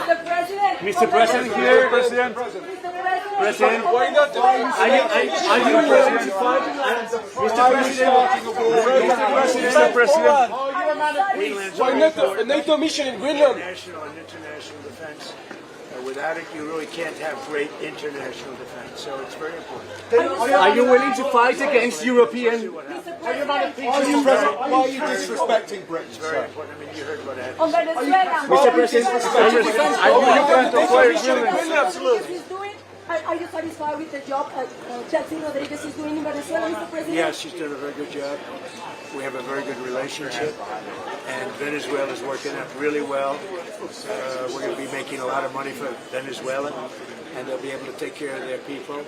Mr. President! Mr. President here, President. President, why not? Are you willing to fight? Mr. President. Why not a NATO mission in Greenland? National and international defense. Without it, you really can't have great international defense. So it's very important. Are you willing to fight against European? Mr. President! Mr. President, why are you disrespecting Britain? It's very important. I mean, you heard what I had to On say. Venezuela! Mr. President, are you willing to fight? Are you satisfied with the job Chelsea Rodriguez is doing in Venezuela, Mr. President? Yes, she's done a very good job. We have a very good relationship, and Venezuela is working out really well. We're going to be making a lot of money for Venezuela, and they'll be able to take care of their people.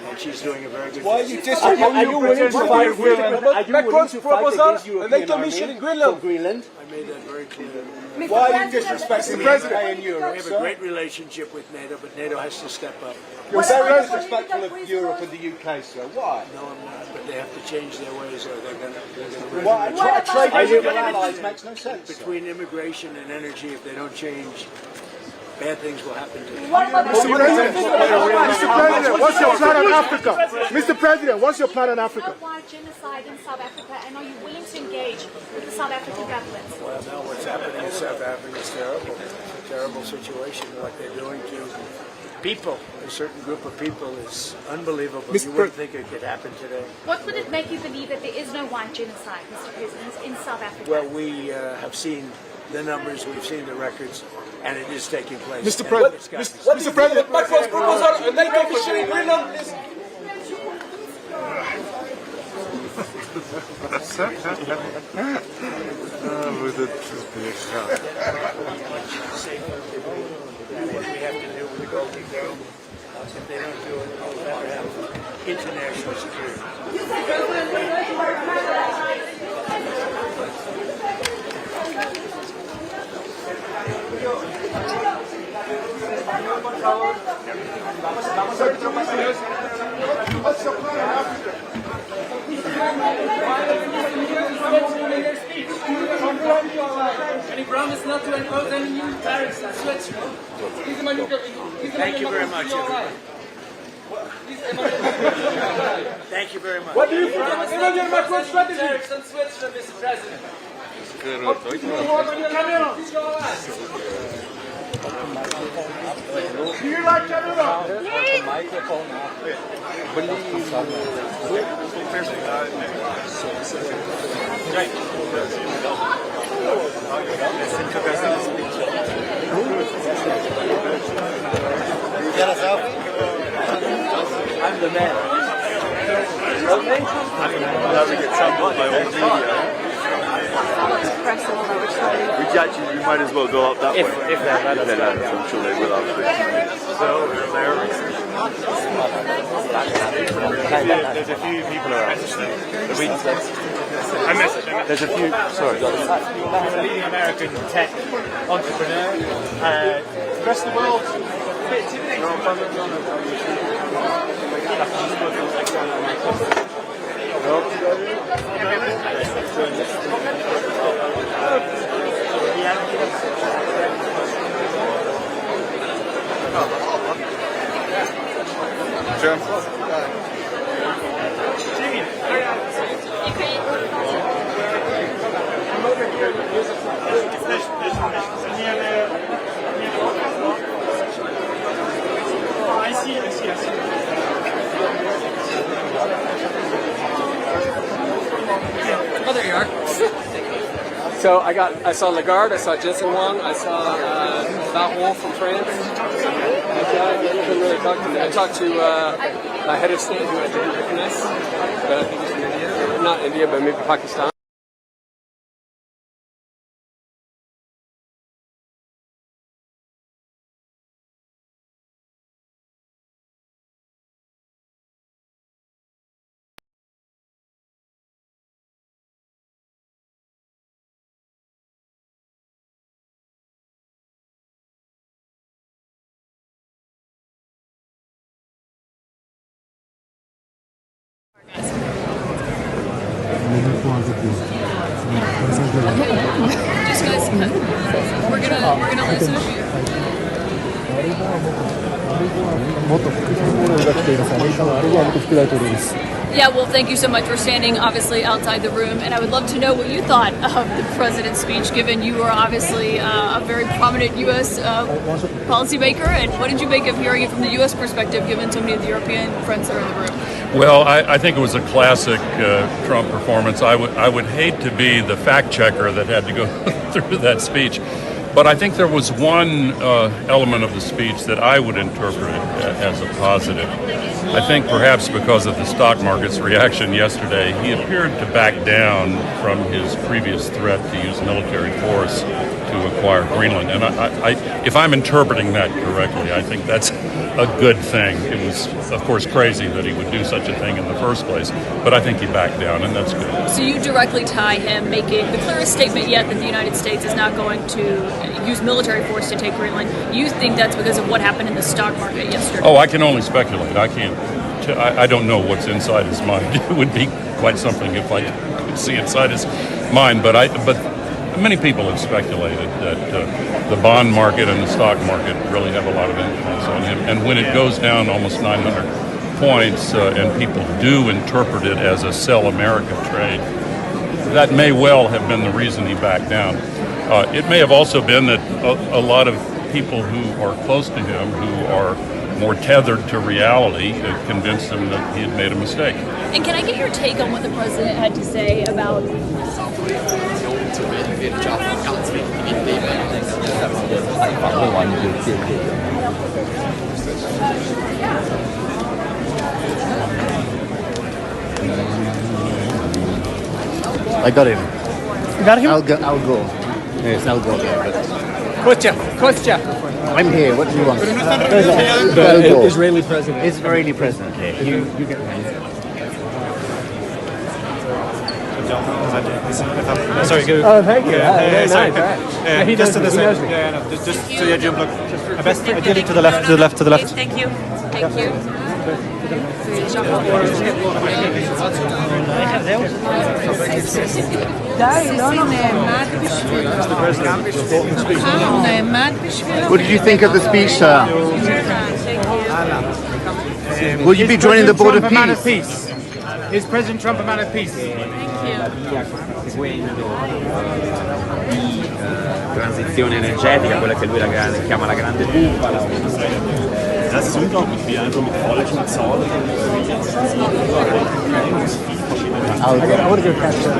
And she's doing a very good Why are job. you disrespecting? Are you willing to fight Greenland? Are you willing Macron's to fight proposal, against a European NATO mission in army Greenland. for Greenland? I made that very clear. Mr. Why are you President, disrespecting the President. UK and Europe? We have a great relationship with NATO, but NATO has to step up. You're What very about disrespectful political of Europe prisoners? and the UK, sir. Why? No, I'm not, but they have to change their ways, or they're going to. Why? What Trade about- with your allies makes no sense. sir. Between immigration and energy, if they don't change, bad things will happen to them. What about Mr. President, what's your plan on Africa? Mr. President, what's your plan on Africa? Why genocide in South Africa, and are you willing to engage with the South African government? Well, now what's happening in South Africa is terrible. It's a terrible situation. What they're doing to people, a certain group of people, is unbelievable. You wouldn't think it could happen today. What would it make you believe that there is no white genocide, Mr. President, in South Africa? Well, we have seen the numbers, we've seen the records, and it is taking place. Mr. President, Mr. President, Macron's proposal, a NATO mission in Greenland, please. What we have to do with the Golden Dome, if they don't do it, we'll never have international security. And he promised not to impose any new tariffs on Switzerland. Thank you very much, everybody. Thank you very much. What do you think of Emmanuel Macron's strategy? Tariffs on Switzerland, Mr. President. Do you like Canada? I'm the man. We actually, we might as well go up that way. If they're let us go. I'm sure they will after. There's a few people around. There's a few, sorry. I'm a leading American tech entrepreneur. The rest of the world, a bit Oh, there you are. So I saw Lagarde, I saw Jensen Wang, I saw Davos from France. I didn't really talk to them. I talked to my head of state who I didn't recognize, but I think he's from India. Not India, but maybe Pakistan. Just guys, we're gonna listen. Yeah, well, thank you so much for standing obviously outside the room, and I would love to know what you thought of the president's speech, given you are obviously a very prominent U.S. Policymaker, and what did you make of hearing it from the U.S. perspective, given so many of the European friends that are in the room? Well, I think it was a classic Trump performance. I would hate to be the fact checker that had to go through that speech, but I think there was one element of the speech that I would interpret as a positive. I think perhaps because of the stock market's reaction yesterday, he appeared to back down from his previous threat to use military force to acquire Greenland. And if I'm interpreting that correctly, I think that's a good thing. It was, of course, crazy that he would do such a thing in the first place, but I think he backed down, and that's good. So you directly tie him making the clearest statement yet that the United States is not going to use military force to take Greenland. You think that's because of what happened in the stock market yesterday? Oh, I can only speculate. I don't know what's inside his mind. It would be quite something if I could see inside his mind, but many people have speculated that the bond market and the stock market really have a lot of influence on him. And when it goes down almost 900 points and people do interpret it as a sell America trade, that may well have been the reason he backed down. It may have also been that a lot of people who are close to him, who are more tethered to reality, convinced him that he had made a mistake. And can I get your take on what the president had to say about... I got him. You got him? I'll go. Yes, I'll go there. Kostya. I'm here. What do you want? The Israeli president. Israeli president. Okay. You get me. Sorry, good. Oh, thank you. He just to the side. Just so you jump. Best ideally to the left, to the left, to the left. Thank you. Thank you. What did you think of the speech, sir? Will you be joining the board of peace? Is President Trump a man of peace? Transizione energetica, quella che lui chiama la grande bufala. Das ist unglaublich, wie einfach mit falschen Zahlen. I want to go catch that.